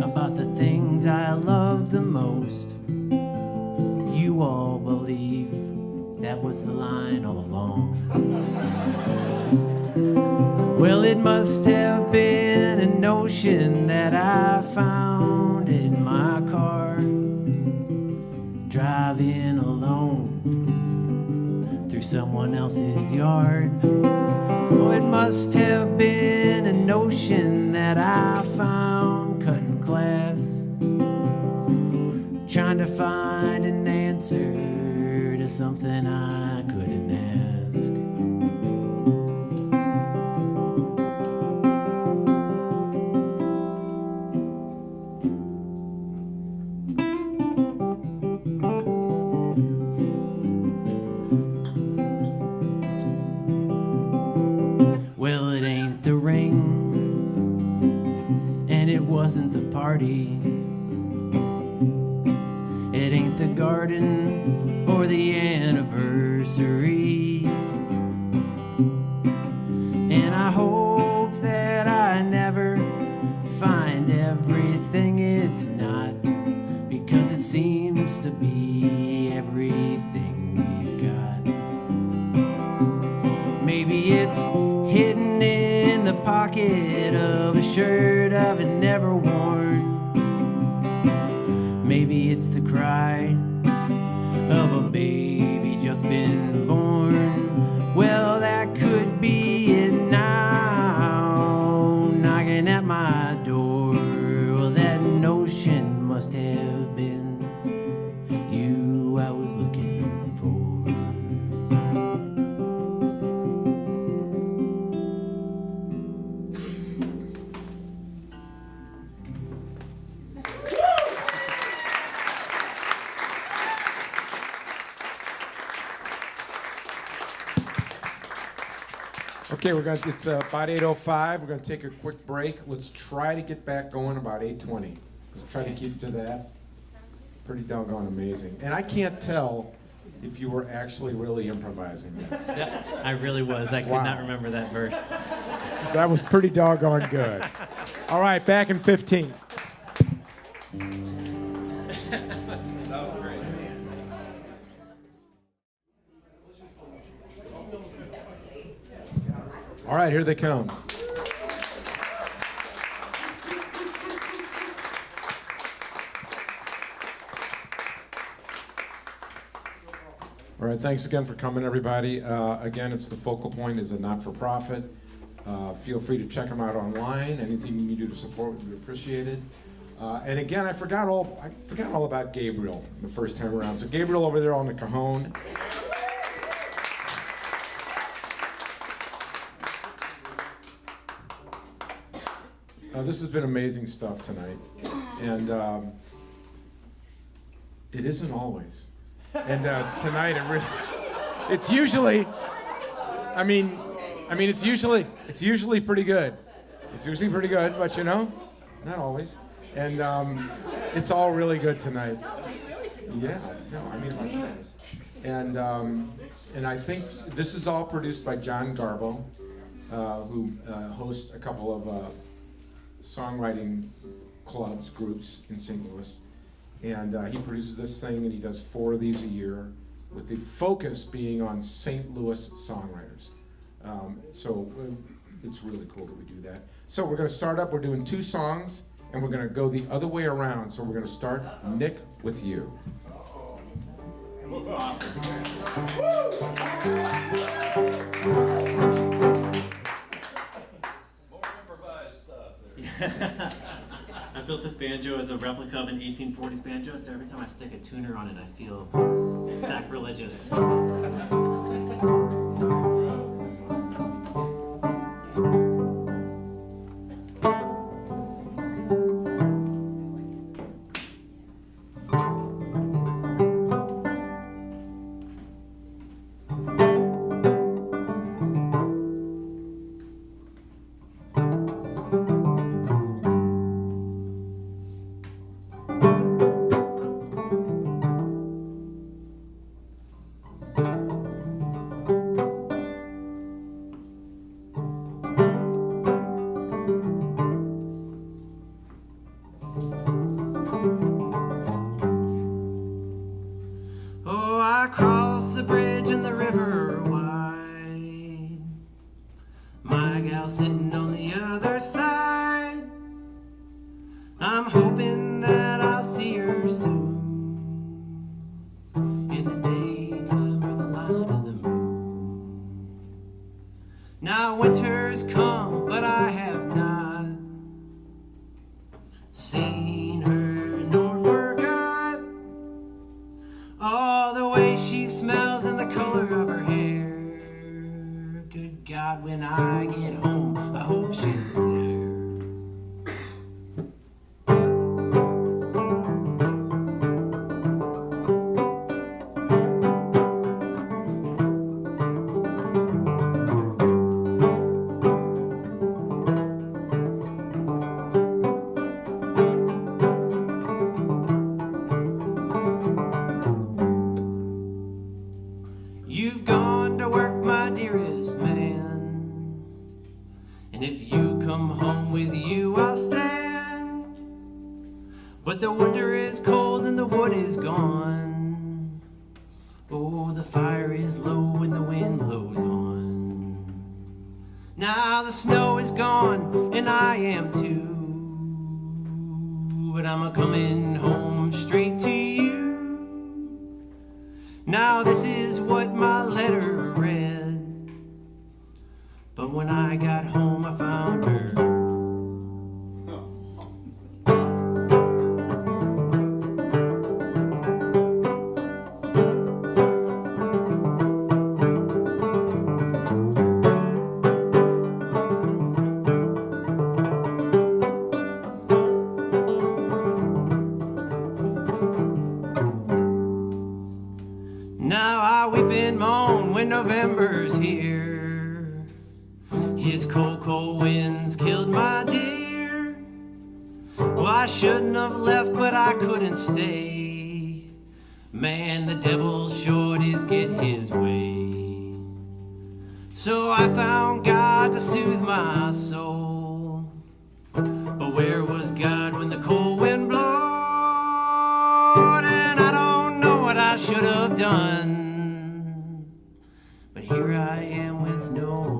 about the things I love the most, you all believe that was the line all along. Well, it must have been a notion that I found in my car, driving alone through someone else's yard. Oh, it must have been a notion that I found cutting class, trying to find an answer to something I couldn't ask. Well, it ain't the ring, and it wasn't the party. It ain't the garden or the anniversary. And I hope that I never find everything it's not, because it seems to be everything we've got. Maybe it's hidden in the pocket of a shirt I've never worn. Maybe it's the cry of a baby just been born. Well, that could be it now, knocking at my door. Well, that notion must have been you I was looking for. Okay, it's about 8:05. We're gonna take a quick break. Let's try to get back going about 8:20. Let's try to keep to that. Pretty doggone amazing. And I can't tell if you were actually really improvising. Yeah, I really was. I could not remember that verse. That was pretty doggone good. All right, back in 15. That was great. All right, here they come. All right, thanks again for coming, everybody. Again, it's the Focal Point is a not-for-profit. Feel free to check them out online. Anything you can do to support would be appreciated. And again, I forgot all about Gabriel the first time around. So Gabriel over there on the cajon. This has been amazing stuff tonight, and it isn't always. And tonight, it's usually, I mean, it's usually pretty good. It's usually pretty good, but you know, not always. And it's all really good tonight. Yeah, no, I mean, much nice. And I think this is all produced by John Garbo, who hosts a couple of songwriting groups in St. Louis. And he produces this thing, and he does 4 of these a year, with the focus being on St. Louis songwriters. So it's really cool that we do that. So we're going to start up, we're doing 2 songs, and we're going to go the other way around. So we're going to start, Nick, with you. I built this banjo as a replica of an 1840s banjo, so every time I stick a tuner on it, I feel sacrilegious. is cold and the wood is gone. Oh, the fire is low and the wind blows on. Now the snow is gone and I am too. But I'm a-comin' home straight to you. Now this is what my letter read. But when I got home I found her. Now I weep and moan when November's here. His cold, cold winds killed my dear. Well, I shouldn't have left, but I couldn't stay. Man, the devil sure does get his way. So I found God to soothe my soul. But where was God when the cold wind blew? And I don't know what I should have done, but here I am with no one.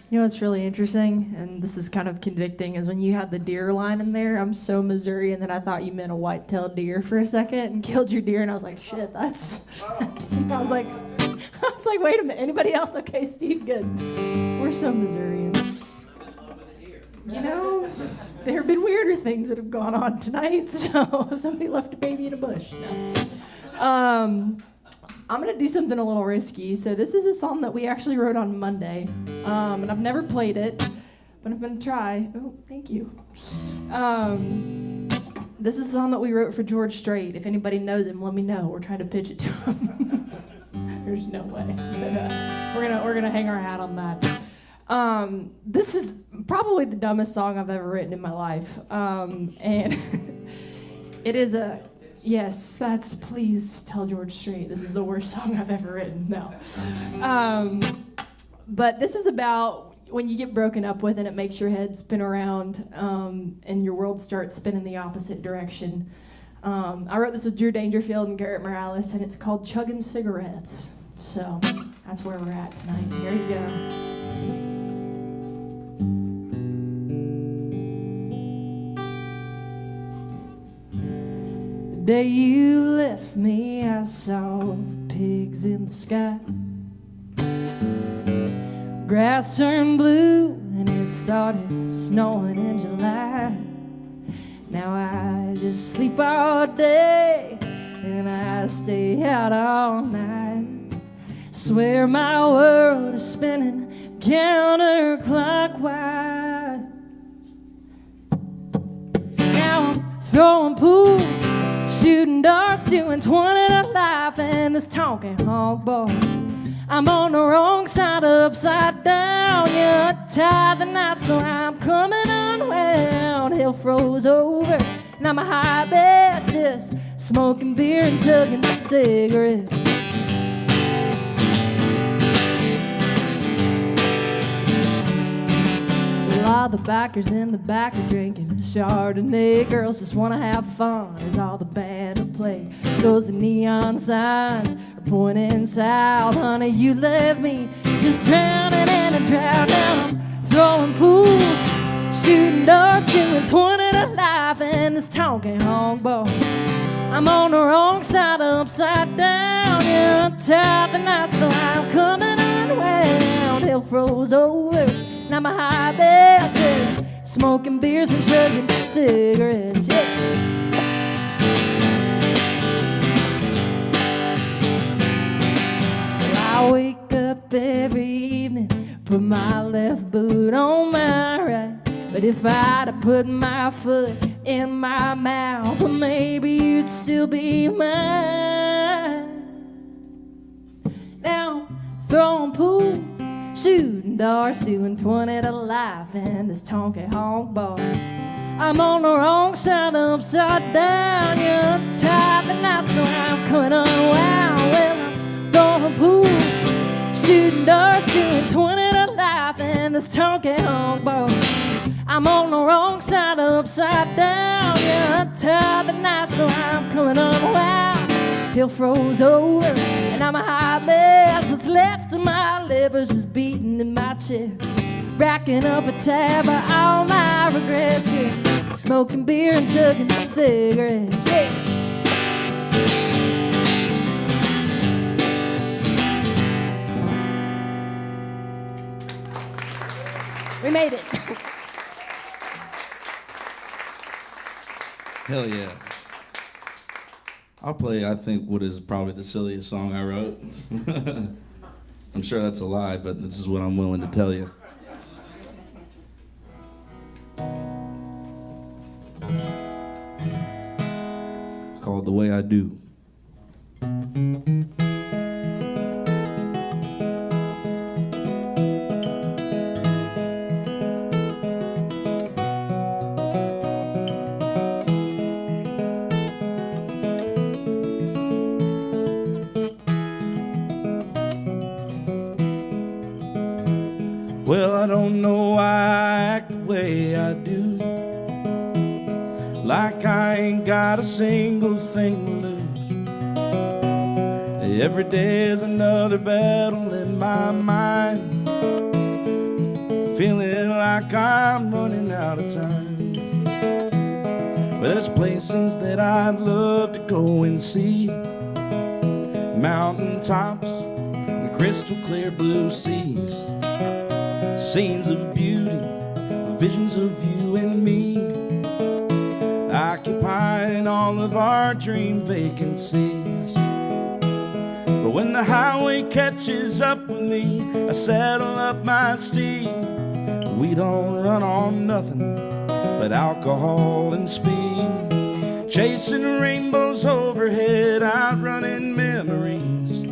You know what's really interesting, and this is kind of convicting, is when you had the deer line in there, I'm so Missouri, and then I thought you meant a white-tailed deer for a second and killed your deer, and I was like, shit, that's... I was like, wait a minute, anybody else? Okay, Steve, good. We're so Missourian. You know, there have been weirder things that have gone on tonight, so somebody left a baby in a bush. No. I'm going to do something a little risky. So this is a song that we actually wrote on Monday, and I've never played it, but I'm going to try. Oh, thank you. This is a song that we wrote for George Strait. If anybody knows him, let me know. We're trying to pitch it to him. There's no way. But, we're gonna hang our hat on that. This is probably the dumbest song I've ever written in my life, and it is a... Yes, please tell George Strait, this is the worst song I've ever written. No. But this is about when you get broken up with and it makes your head spin around, and your world starts spinning the opposite direction. I wrote this with Drew Dangerfield and Garrett Morales, and it's called Chugging Cigarettes. So that's where we're at tonight. Here you go. The day you left me, I saw pigs in the sky. Grass turned blue and it started snowing in July. Now I just sleep all day and I stay out all night. Swear my world is spinning counterclockwise. Now I'm throwing pool, shooting darts, doing 20 to life, and this talking honk boy. I'm on the wrong side, upside down. You tie the knot, so I'm coming unwound. Hell froze over, now my high best just smoking beer and chugging cigarettes. All the bikers in the back are drinking Chardonnay. Girls just wanna have fun as all the band will play. Those neon signs are pointing south. Honey, you left me just drowning in a drought. Now I'm throwing pool, shooting darts, doing 20 to life, and this talking honk boy. I'm on the wrong side, upside down. Yeah, I'm tired the night, so I'm coming unwound. Hell froze over, now my high best is smoking beers and chugging cigarettes. Yeah. Well, I wake up every evening, put my left boot on my right. But if I'd have put my foot in my mouth, maybe you'd still be mine. Now, throwing pool, shooting darts, doing 20 to life in this honky honk bar. I'm on the wrong side, upside down. You're tired the night, so I'm coming unwound. Well, I'm throwing pool, shooting darts, doing 20 to life in this honky honk bar. I'm on the wrong side, upside down. You're tired the night, so I'm coming unwound. Hill froze over, and I'm a hot mess. What's left of my liver's just beating in my chest, racking up a tab of all my regrets. Yes, smoking beer and chugging cigarettes. Yeah. We made it. Hell yeah. I'll play, I think, what is probably the silliest song I wrote. I'm sure that's a lie, but this is what I'm willing to tell you. It's called The Way I Do. Well, I don't know why I act the way I do, like I ain't got a single thing to lose. Every day is another battle in my mind, feeling like I'm running out of time. Well, there's places that I'd love to go and see, mountain tops and crystal clear blue seas, scenes of beauty, visions of you and me, occupying all of our dream vacancies. But when the highway catches up with me, I saddle up my steed. We don't run on nothing but alcohol and speed, chasing rainbows overhead, outrunning memories.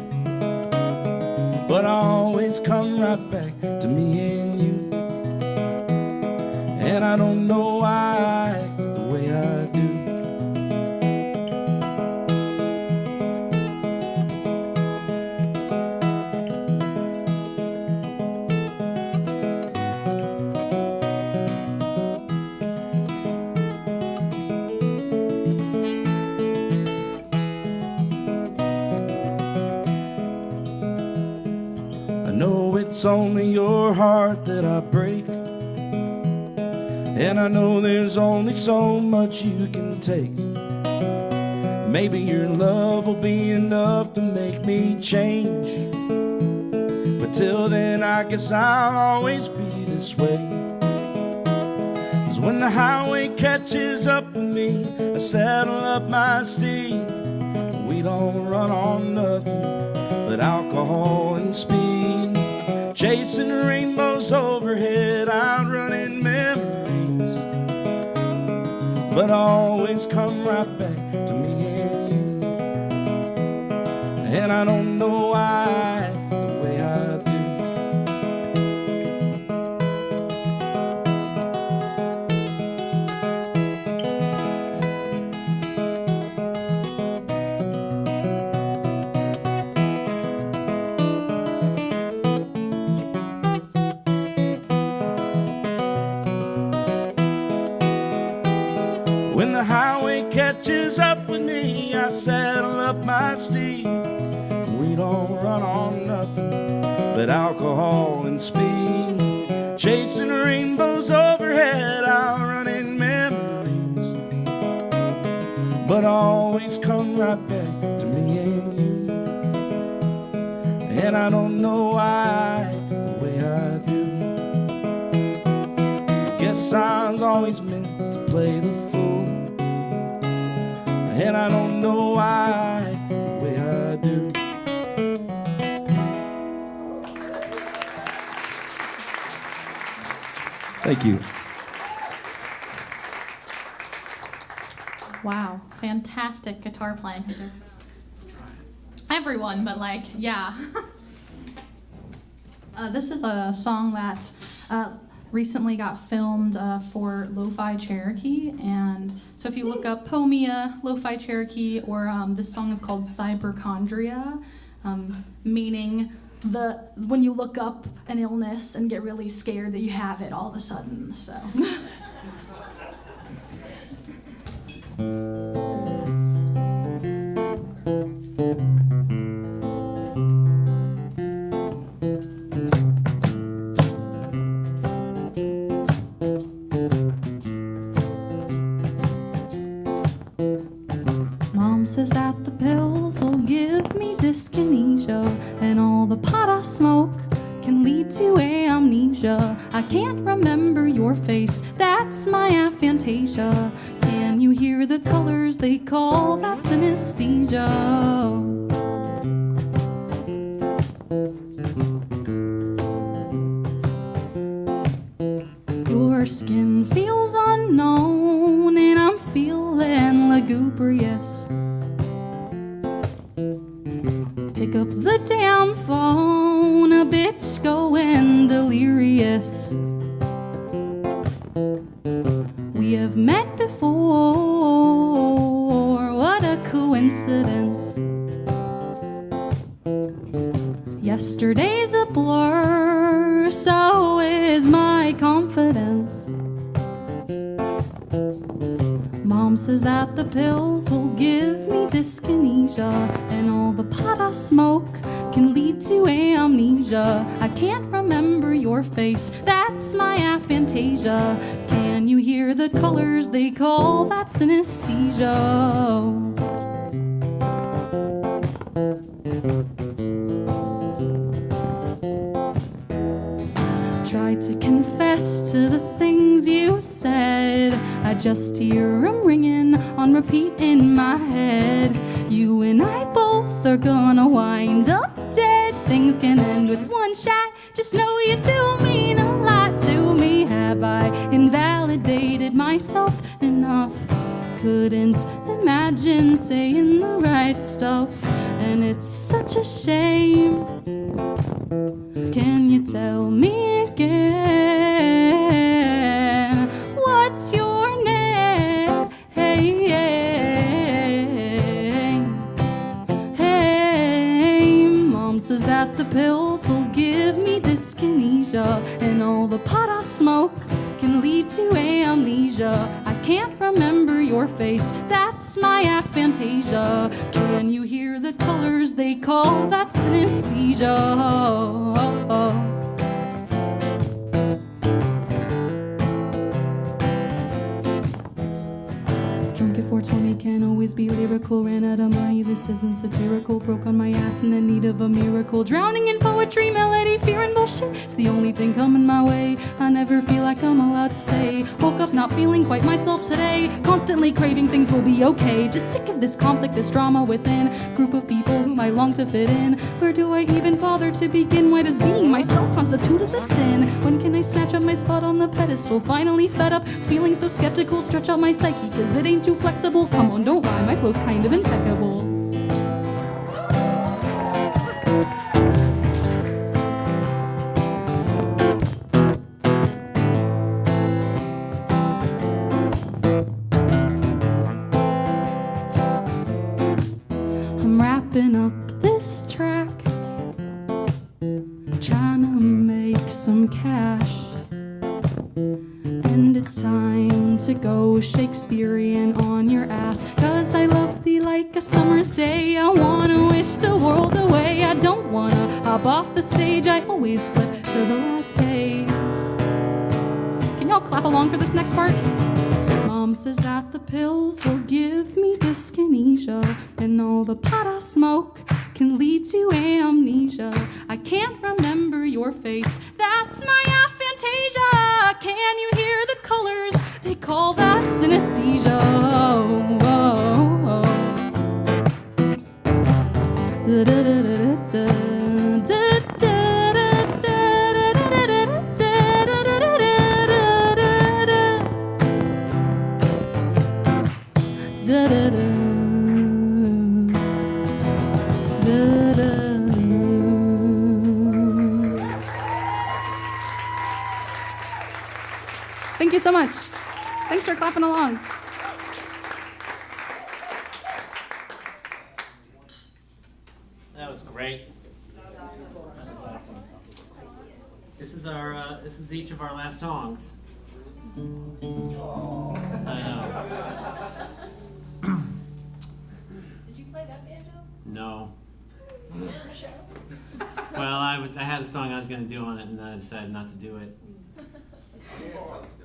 But I always come right back to me and you, and I don't know why I act the way I do. I know it's only your heart that I break, and I know there's only so much you can take. Maybe your love will be enough to make me change, but till then I guess I'll always be this way. 'Cause when the highway catches up with me, I saddle up my steed. We don't run on nothing but alcohol and speed, chasing rainbows overhead, outrunning memories. But I always come right back to me and you, and I don't know why I act the way I do. When the highway catches up with me, I saddle up my steed. We don't run on nothing but alcohol and speed, chasing rainbows overhead, outrunning memories. But I always come right back to me and you, and I don't know why I act the way I do. Guess I was always meant to play the fool, and I don't know why I act the way I do. Thank you. Wow, fantastic guitar playing. Everyone, but like, yeah. This is a song that recently got filmed for Lo-Fi Cherokee, and so if you look up Pomia, Lo-Fi Cherokee, or this song is called Cyberchondria, meaning when you look up an illness and get really scared that you have it all of a sudden, so. Mom says that the pills will give me dyskinesia, and all the pot I smoke can lead to amnesia. I can't remember your face, that's my aphantasia. Can you hear the colors they call that synesthesia? Your skin feels unknown, and I'm feeling lugubrious. Pick up the damn phone, a bitch going delirious. We have met before, what a coincidence. Yesterday's a blur, so is my confidence. Mom says that the pills will give me dyskinesia, and all the pot I smoke can lead to amnesia. I can't remember your face, that's my aphantasia. Can you hear the colors they call that synesthesia? Try to confess to the things you said, I just hear them ringing on repeat in my head. You and I both are gonna wind up dead. Things can end with one shot, just know you do mean a lot to me. Have I invalidated myself enough? Couldn't imagine saying the right stuff, and it's such a shame. Can you tell me again? What's your name? Hey, Mom says that the pills will give me dyskinesia, and all the pot I smoke can lead to amnesia. I can't remember your face, that's my aphantasia. Can you hear the colors they call that synesthesia? Drunk at 420 can't always be lyrical. Ran out of money, this isn't satirical. Broke on my ass in the need of a miracle. Drowning in poetry, melody, fear and bullshit. It's the only thing coming my way. I never feel like I'm allowed to say. Woke up not feeling quite myself today. Constantly craving things will be okay. Just sick of this conflict, this drama within. Group of people whom I long to fit in. Where do I even bother to begin? Why does being myself constitute as a sin? When can I snatch up my spot on the pedestal? Finally fed up, feeling so skeptical. Stretch out my psyche, cause it ain't too flexible. Come on, don't lie, my flow's kind of impeccable. I'm wrapping up this track, trying to make some cash. And it's time to go Shakespearean on your ass, cause I love thee like a summer's day. I wanna wish the world away. I don't wanna hop off the stage, I always flip to the last page. Can y'all clap along for this next part? Mom says that the pills will give me dyskinesia, and all the pot I smoke can lead to amnesia. I can't remember your face, that's my aphantasia. Can you hear the colors? They call that synesthesia. Oh, oh, oh. Da, da, da, da, da, da, da, da, da, da, da, da. Thank you so much. Thanks for clapping along. That was great. That was awesome. This is each of our last songs. I know. Did you play that banjo? No. Well, I had a song I was going to do on it, and then I decided not to do it.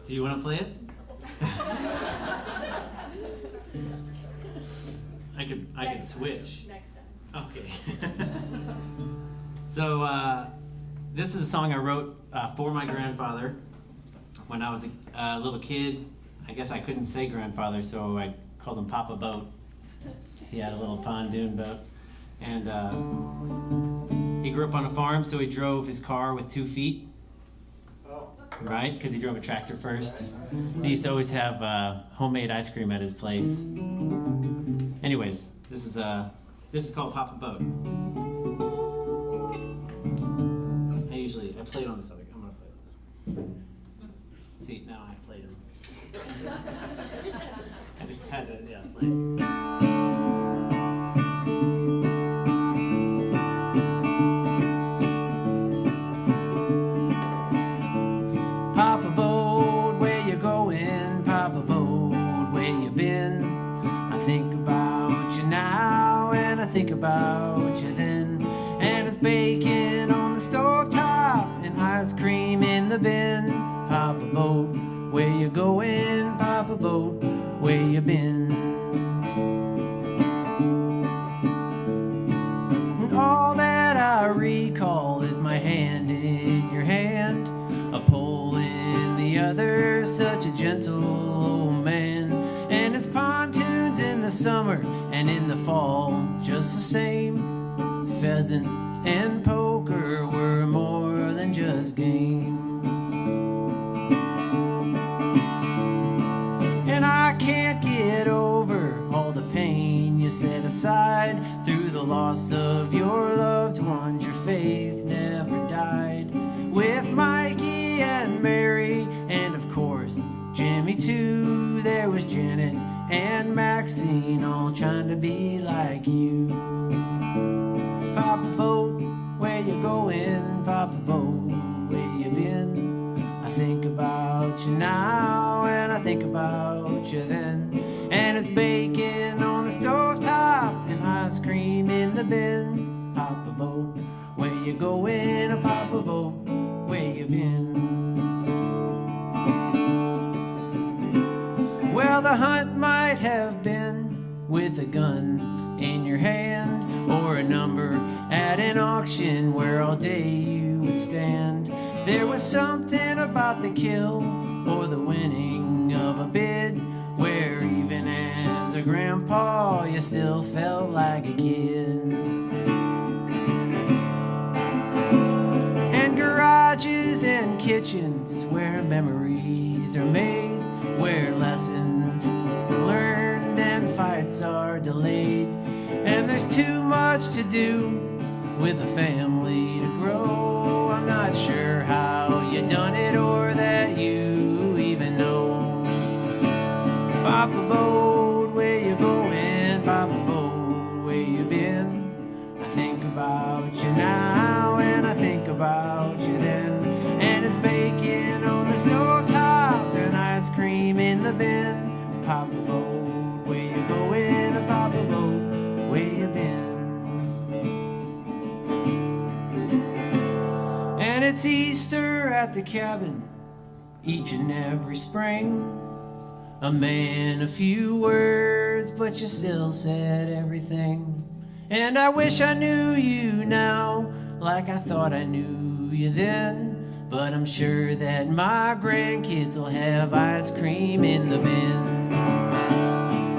Do you want to play it? I could switch. Next time. Okay. So this is a song I wrote for my grandfather when I was a little kid. I guess I couldn't say grandfather, so I called him Papa Boat. He had a little pontoon boat, and he grew up on a farm, so he drove his car with 2 feet. Right? Because he drove a tractor first. He used to always have homemade ice cream at his place. Anyways, this is called Papa Boat. I played on this other. I'm gonna play this one. See, now I played it. I just had to, play it. Papa Boat, where you going? Papa Boat, where you been? I think about you now, and I think about you then. And it's bacon on the stovetop, and ice cream in the bin. Papa Boat, where you going? Papa Boat, where you been? And all that I recall is my hand in your hand, a pole in the other, such a gentle old man. And it's pontoons in the summer and in the fall, just the same. Pheasant and poker were more than just game. And I can't get over all the pain you set aside through the loss of your loved ones. Your faith never died. With Mikey and Mary, and of course Jimmy too, there was Janet and Maxine, all trying to be like you. Papa Boat, where you going? Papa Boat, where you been? I think about you now, and I think about you then. And it's bacon on the stovetop, and ice cream in the bin. Papa Boat, where you going? Papa Boat, where you been? Well, the hunt might have been with a gun in your hand, or a number at an auction where all day you would stand. There was something about the kill or the winning of a bid, where even as a grandpa you still felt like a kid. And garages and kitchens is where memories are made, where lessons are learned and fights are delayed. And there's too much to do with a family to grow. I'm not sure how you done it or that you even know. Papa Boat, where you going? Papa Boat, where you been? I think about you now, and I think about you then. And it's bacon on the stovetop, and ice cream in the bin. Papa Boat, where you going? Papa Boat, where you been? And it's Easter at the cabin each and every spring. A man, a few words, but you still said everything. And I wish I knew you now like I thought I knew you then. But I'm sure that my grandkids will have ice cream in the bin.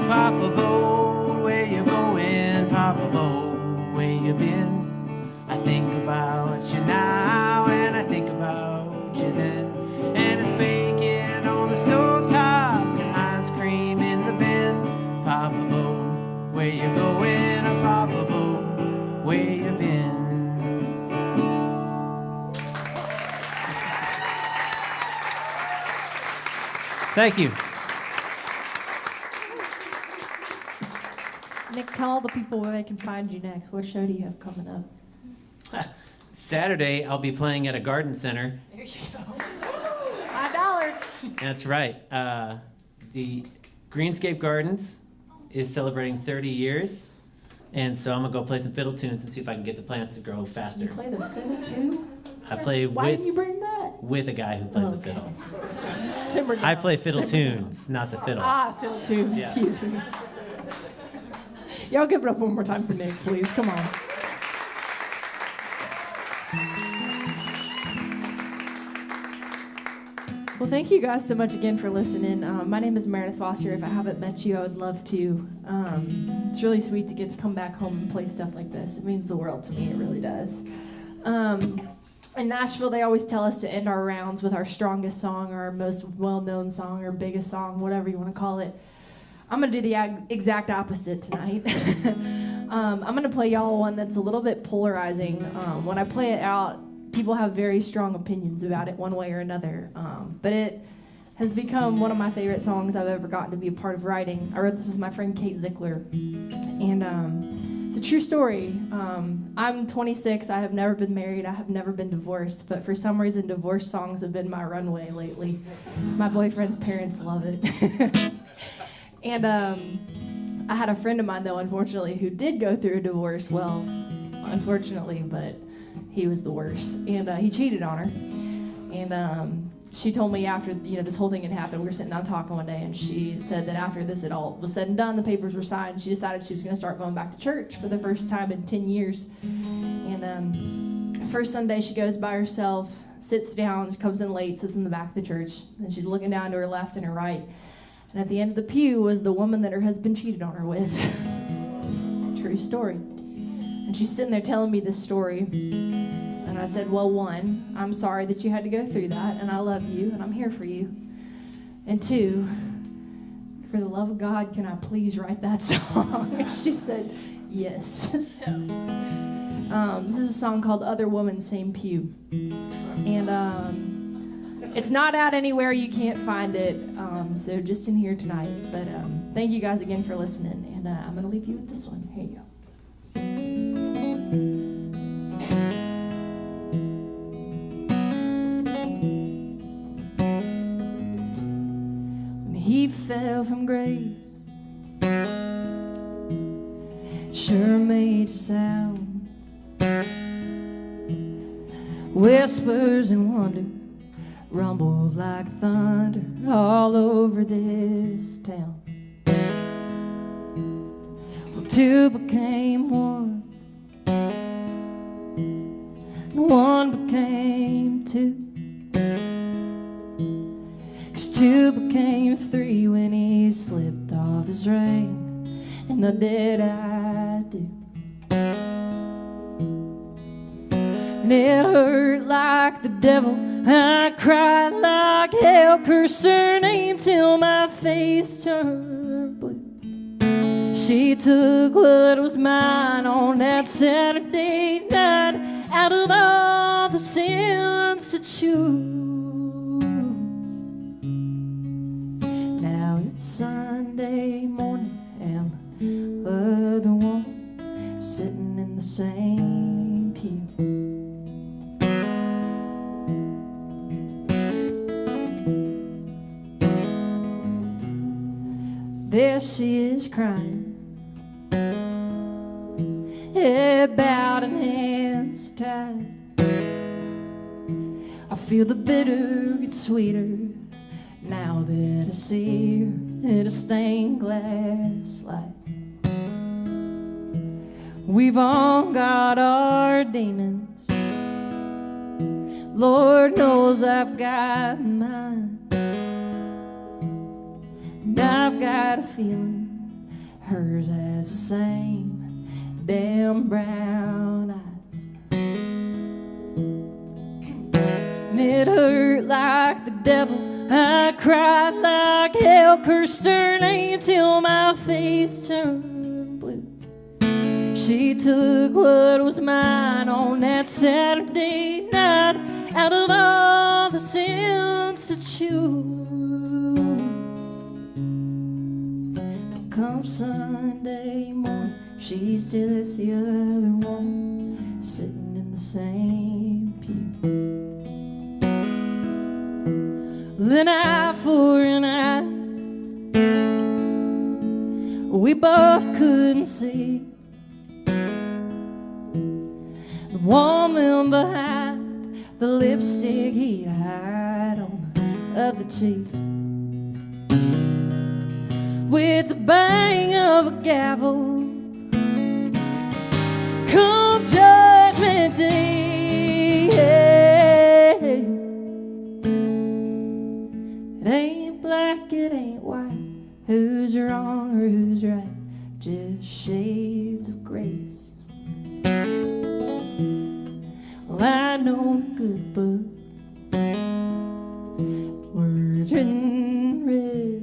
Papa Boat, where you going? Papa Boat, where you been? I think about you now, and I think about you then. And it's bacon on the stovetop, and ice cream in the bin. Papa Thank you. Nick, tell all the people where they can find you next. What show do you have coming up? Saturday, I'll be playing at a garden center. There you go. $5. That's right. The Greenscape Gardens is celebrating 30 years, and so I'm going to go play some fiddle tunes and see if I can get the plants to grow faster. You play the fiddle too? I play Why didn't you bring that? with a guy who plays the fiddle. Simmer down. I play fiddle Simmer tunes, not the fiddle. Ah, fiddle tunes. Yeah. Excuse me. Y'all give it up one more time for Nick, please. Come on. Well, thank you guys so much again for listening. My name is Meredith Foster. If I haven't met you, I would love to. It's really sweet to get to come back home and play stuff like this. It means the world to me. It really does. In Nashville, they always tell us to end our rounds with our strongest song or our most well-known song or biggest song, whatever you want to call it. I'm going to do the exact opposite tonight. I'm going to play y'all one that's a little bit polarizing. When I play it out, people have very strong opinions about it one way or another. But it has become one of my favorite songs I've ever gotten to be a part of writing. I wrote this with my friend Kate Zickler. And it's a true story. I'm 26. I have never been married. I have never been divorced. But for some reason, divorce songs have been my runway lately. My boyfriend's parents love it. And I had a friend of mine, though, unfortunately, who did go through a divorce. Well, unfortunately, but he was the worst. And he cheated on her. And she told me after this whole thing had happened, we were sitting down talking one day, and she said that after this had all was said and done, the papers were signed, she decided she was going to start going back to church for the first time in 10 years. And first Sunday, she goes by herself, sits down, comes in late, sits in the back of the church, and she's looking down to her left and her right. And at the end of the pew was the woman that her husband cheated on her with. True story. And she's sitting there telling me this story. And I said, well, one, I'm sorry that you had to go through that, and I love you, and I'm here for you. And two, for the love of God, can I please write that song? And she said, yes. So, this is a song called Other Woman, Same Pew. And it's not out anywhere. You can't find it. So just in here tonight. But thank you guys again for listening. And I'm going to leave you with this one. Here you go. When he fell from grace, sure made sound. Whispers and wonder rumbled like thunder all over this town. Well, two became one, and one became two, 'cause two became three when he slipped off his ring, and the did I do. And it hurt like the devil, I cried like hell, cursed her name till my face turned blue. She took what was mine on that Saturday night, out of all the sins to choose. Now it's Sunday morning and the other one sitting in the same pew. There she is crying, head bowed and hands tied. I feel the bitter get sweeter now that I see her in a stained glass light. We've all got our demons, Lord knows I've got mine. And I've got a feeling hers has the same damn brown eyes. And it hurt like the devil, I cried like hell, cursed her name till my face turned blue. She took what was mine on that Saturday night, out of all the sins to choose. Come Sunday morning, she still is the other woman sitting in the same pew. Then eye for an eye, we both couldn't see the woman behind the lipstick he'd hide on the other cheek. With the bang of a gavel, come Judgment Day, it ain't black, it ain't white, who's wrong or who's right, just shades of grace. Well, I know the good book, words written red,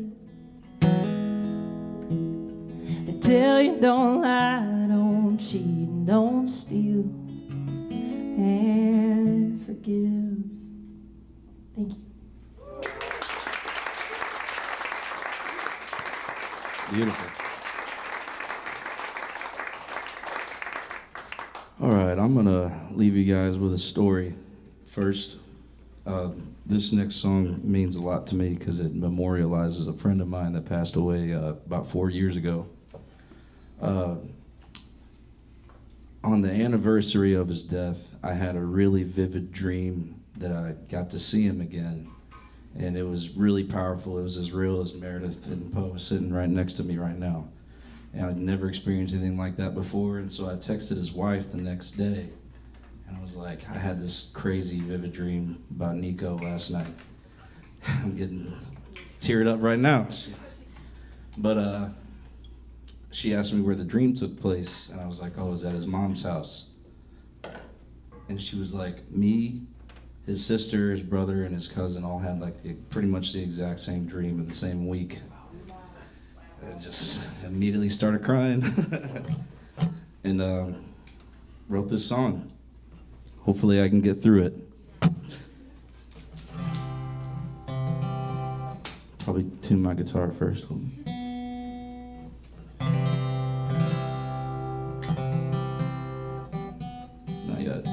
they tell you don't lie, don't cheat, and don't steal, and forgive. Thank you. Beautiful. All right, I'm gonna leave you guys with a story first. This next song means a lot to me because it memorializes a friend of mine that passed away about 4 years ago. On the anniversary of his death, I had a really vivid dream that I got to see him again. And it was really powerful. It was as real as Meredith and Poe sitting right next to me right now. And I'd never experienced anything like that before. And so I texted his wife the next day. And I was like, I had this crazy vivid dream about Nico last night. I'm getting teared up right now. But she asked me where the dream took place. And I was like, oh, it was at his mom's house. And she was like, me, his sister, his brother, and his cousin all had like pretty much the exact same dream in the same week. And just immediately started crying. And wrote this song. Hopefully I can get through it. Probably tune my guitar first. Not yet.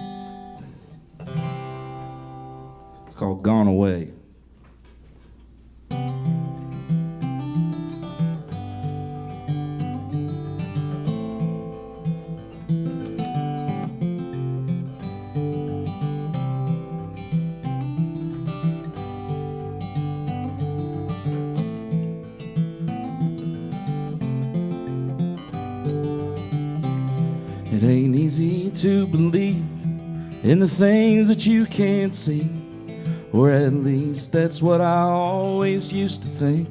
It's called Gone Away. It ain't easy to believe in the things that you can't see, or at least that's what I always used to think.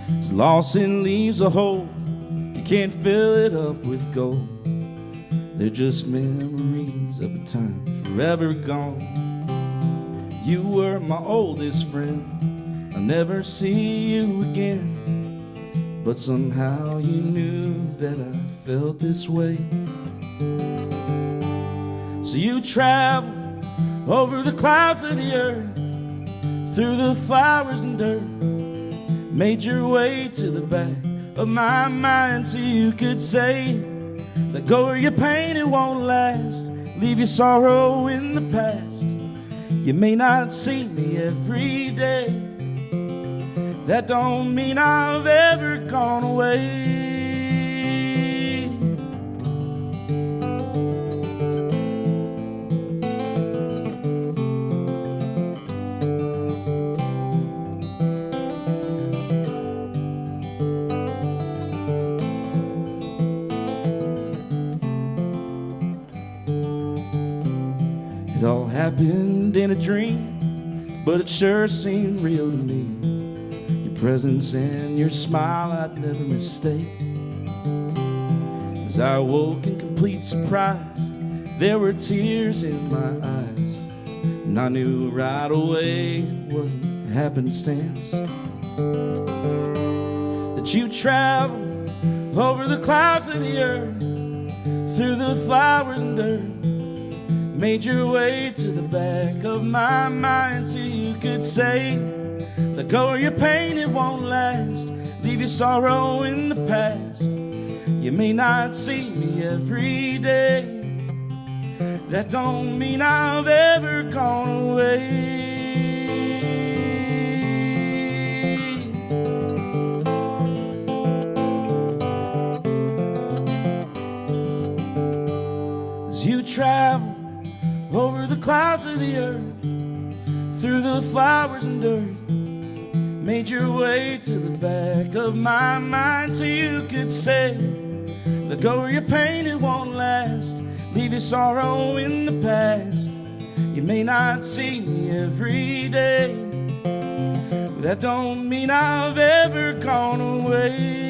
'Cause loss and leaves a hole, you can't fill it up with gold. They're just memories of a time forever gone. You were my oldest friend, I'll never see you again. But somehow you knew that I felt this way. So you traveled over the clouds of the earth, through the flowers and dirt, made your way to the back of my mind so you could say, let go of your pain, it won't last. Leave your sorrow in the past. You may not see me every day, that don't mean I've ever gone away. It all happened in a dream, but it sure seemed real to me. Presence and your smile I'd never mistake. As I woke in complete surprise, there were tears in my eyes, and I knew right away it wasn't happenstance. That you traveled over the clouds of the earth, through the flowers and dirt, made your way to the back of my mind so you could say, let go of your pain, it won't last. Leave your sorrow in the past. You may not see me every day. That don't mean I've ever gone away. As you travel over the clouds of the earth, through the flowers and dirt, made your way to the back of my mind so you could say, let go of your pain, it won't last. Leave your sorrow in the past. You may not see me every day. That don't mean I've ever gone away.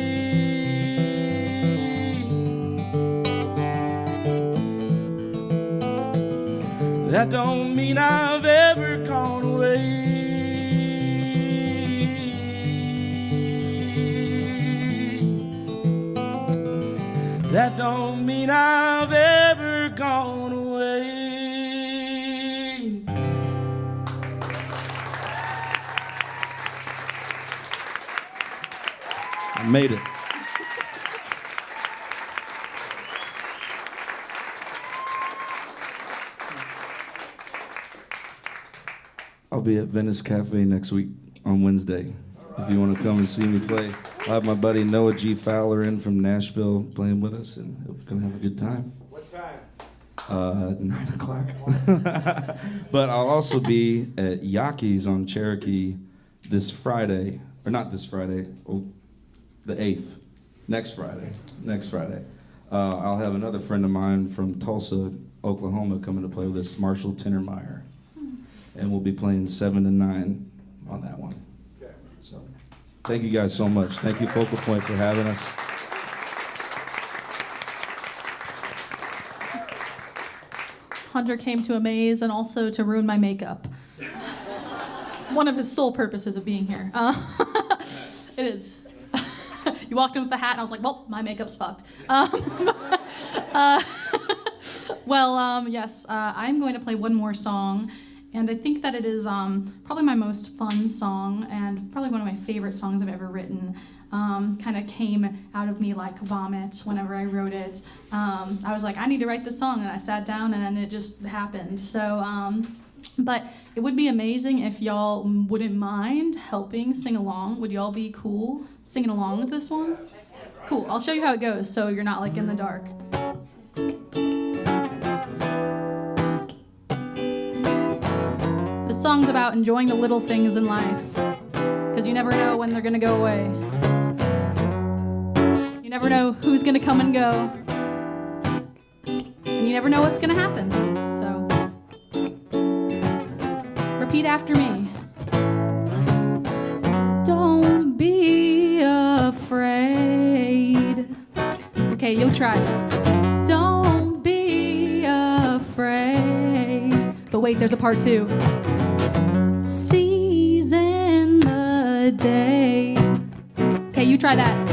That don't mean I've ever gone away. That don't mean I've ever gone away. I made it. I'll be at Venice Cafe next week on Wednesday. If you want to come and see me play, I'll have my buddy Noah G. Fowler in from Nashville playing with us, and we're going to have a good time. What time? 9 o'clock. But I'll also be at Yaki's on Cherokee this Friday, or not this Friday, the 8th, next Friday. I'll have another friend of mine from Tulsa, Oklahoma coming to play with us, Marshall Tinnermeyer. And we'll be playing 7 to 9 on that one. So, thank you guys so much. Thank you, Focal Point, for having us. Hunter came to amaze and also to ruin my makeup. One of his sole purposes of being here. It is. You walked in with the hat and I was like, well, my makeup's fucked. Yes, I'm going to play one more song. And I think that it is probably my most fun song and probably one of my favorite songs I've ever written. Kind of came out of me like vomit whenever I wrote it. I was like, I need to write this song, and I sat down and then it just happened. So, but it would be amazing if y'all wouldn't mind helping sing along. Would y'all be cool singing along with this one? Cool, I'll show you how it goes so you're not like in the dark. This song's about enjoying the little things in life, because you never know when they're gonna go away. You never know who's gonna come and go, and you never know what's gonna happen. So, repeat after me. Don't be afraid. Okay, you'll try. Don't be afraid. But wait, there's a part 2. Season the day. Okay, you try that.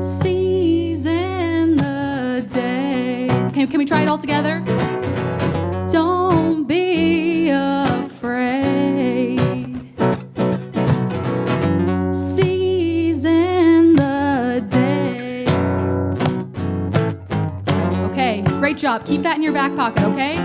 Season the day. Okay, can we try it all together? Don't be afraid. Season the day. Okay, great job. Keep that in your back pocket, okay?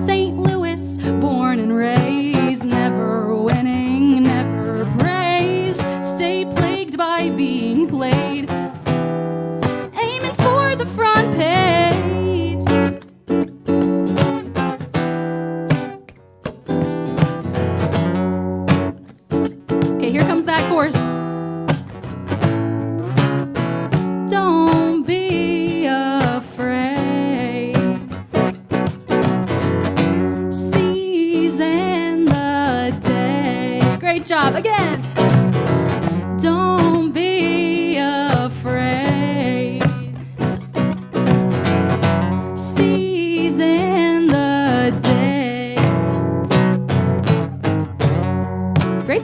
St. Louis, born and raised.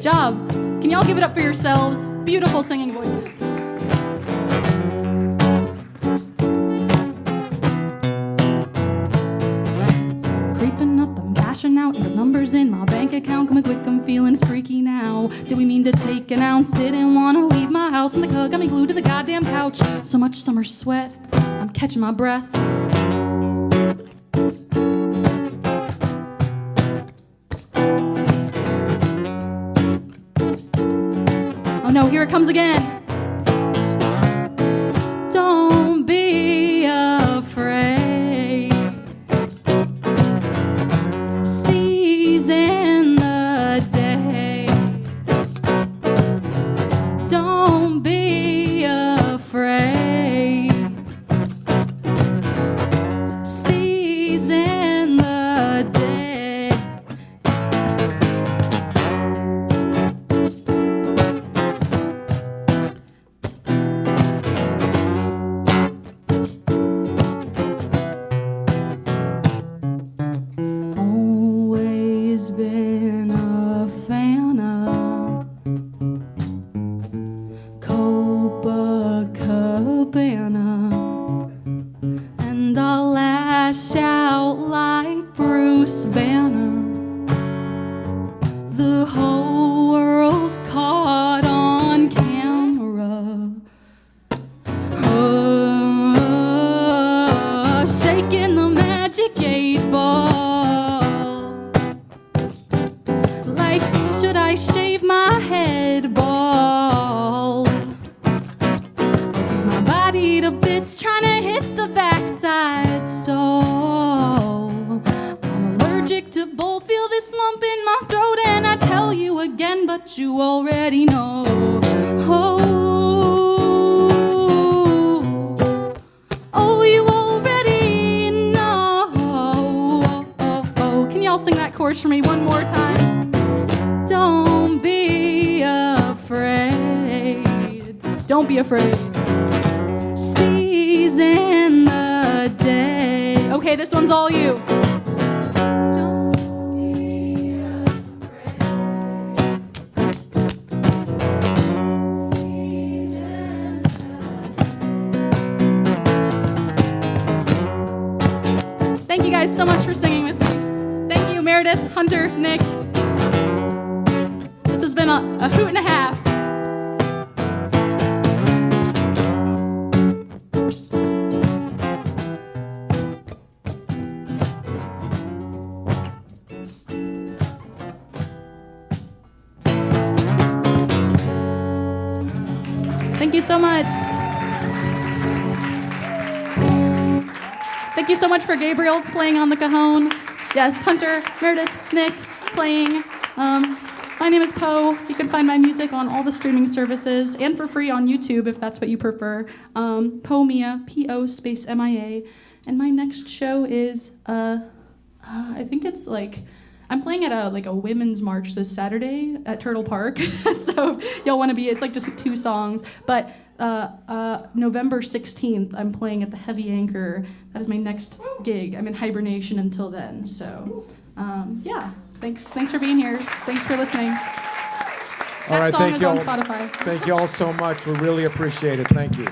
Great job. Can y'all give it up for yourselves? Beautiful singing voices. Creeping up, I'm cashing out. The numbers in my bank account coming quick, I'm feeling freaky now. Did we mean to take an ounce? Didn't want to leave my house, and the cug got me glued to the goddamn couch. So much summer sweat, I'm catching my breath. Oh no, here it comes again. Don't be afraid. Season the day. Don't be afraid. Season the day. Always been a fan of Copacabana, and I'll lash out like Bruce Banner. The whole world caught on camera. Shaking the magic 8-ball. Like, should I shave my head bald? My body to bits trying to hit the backside stall. I'm allergic to both. Feel this lump in my throat, and I tell you again, but you already know. Oh, you already know. Can y'all sing that chorus for me one more time? Don't be afraid. Don't be afraid. Season the day. Okay, this one's all you. Don't be afraid. Season the day. Thank you guys so much for singing with me. Thank you, Meredith, Hunter, Nick. This has been a hoot and a half. Thank you so much. Thank you so much for Gabriel playing on the cajon. Yes, Hunter, Meredith, Nick playing. My name is Poe. You can find my music on all the streaming services and for free on YouTube if that's what you prefer. Poe Mia, P-O space M-I-A. And my next show is, I think it's like, I'm playing at a women's march this Saturday at Turtle Park. So if y'all want to be, it's like just 2 songs. But November 16th, I'm playing at the Heavy Anchor. That is my next gig. I'm in hibernation until then. So yeah, thanks for being here. Thanks for listening. All right, That song thank is you on all. Spotify. Thank you all so much. We really appreciate it. Thank you.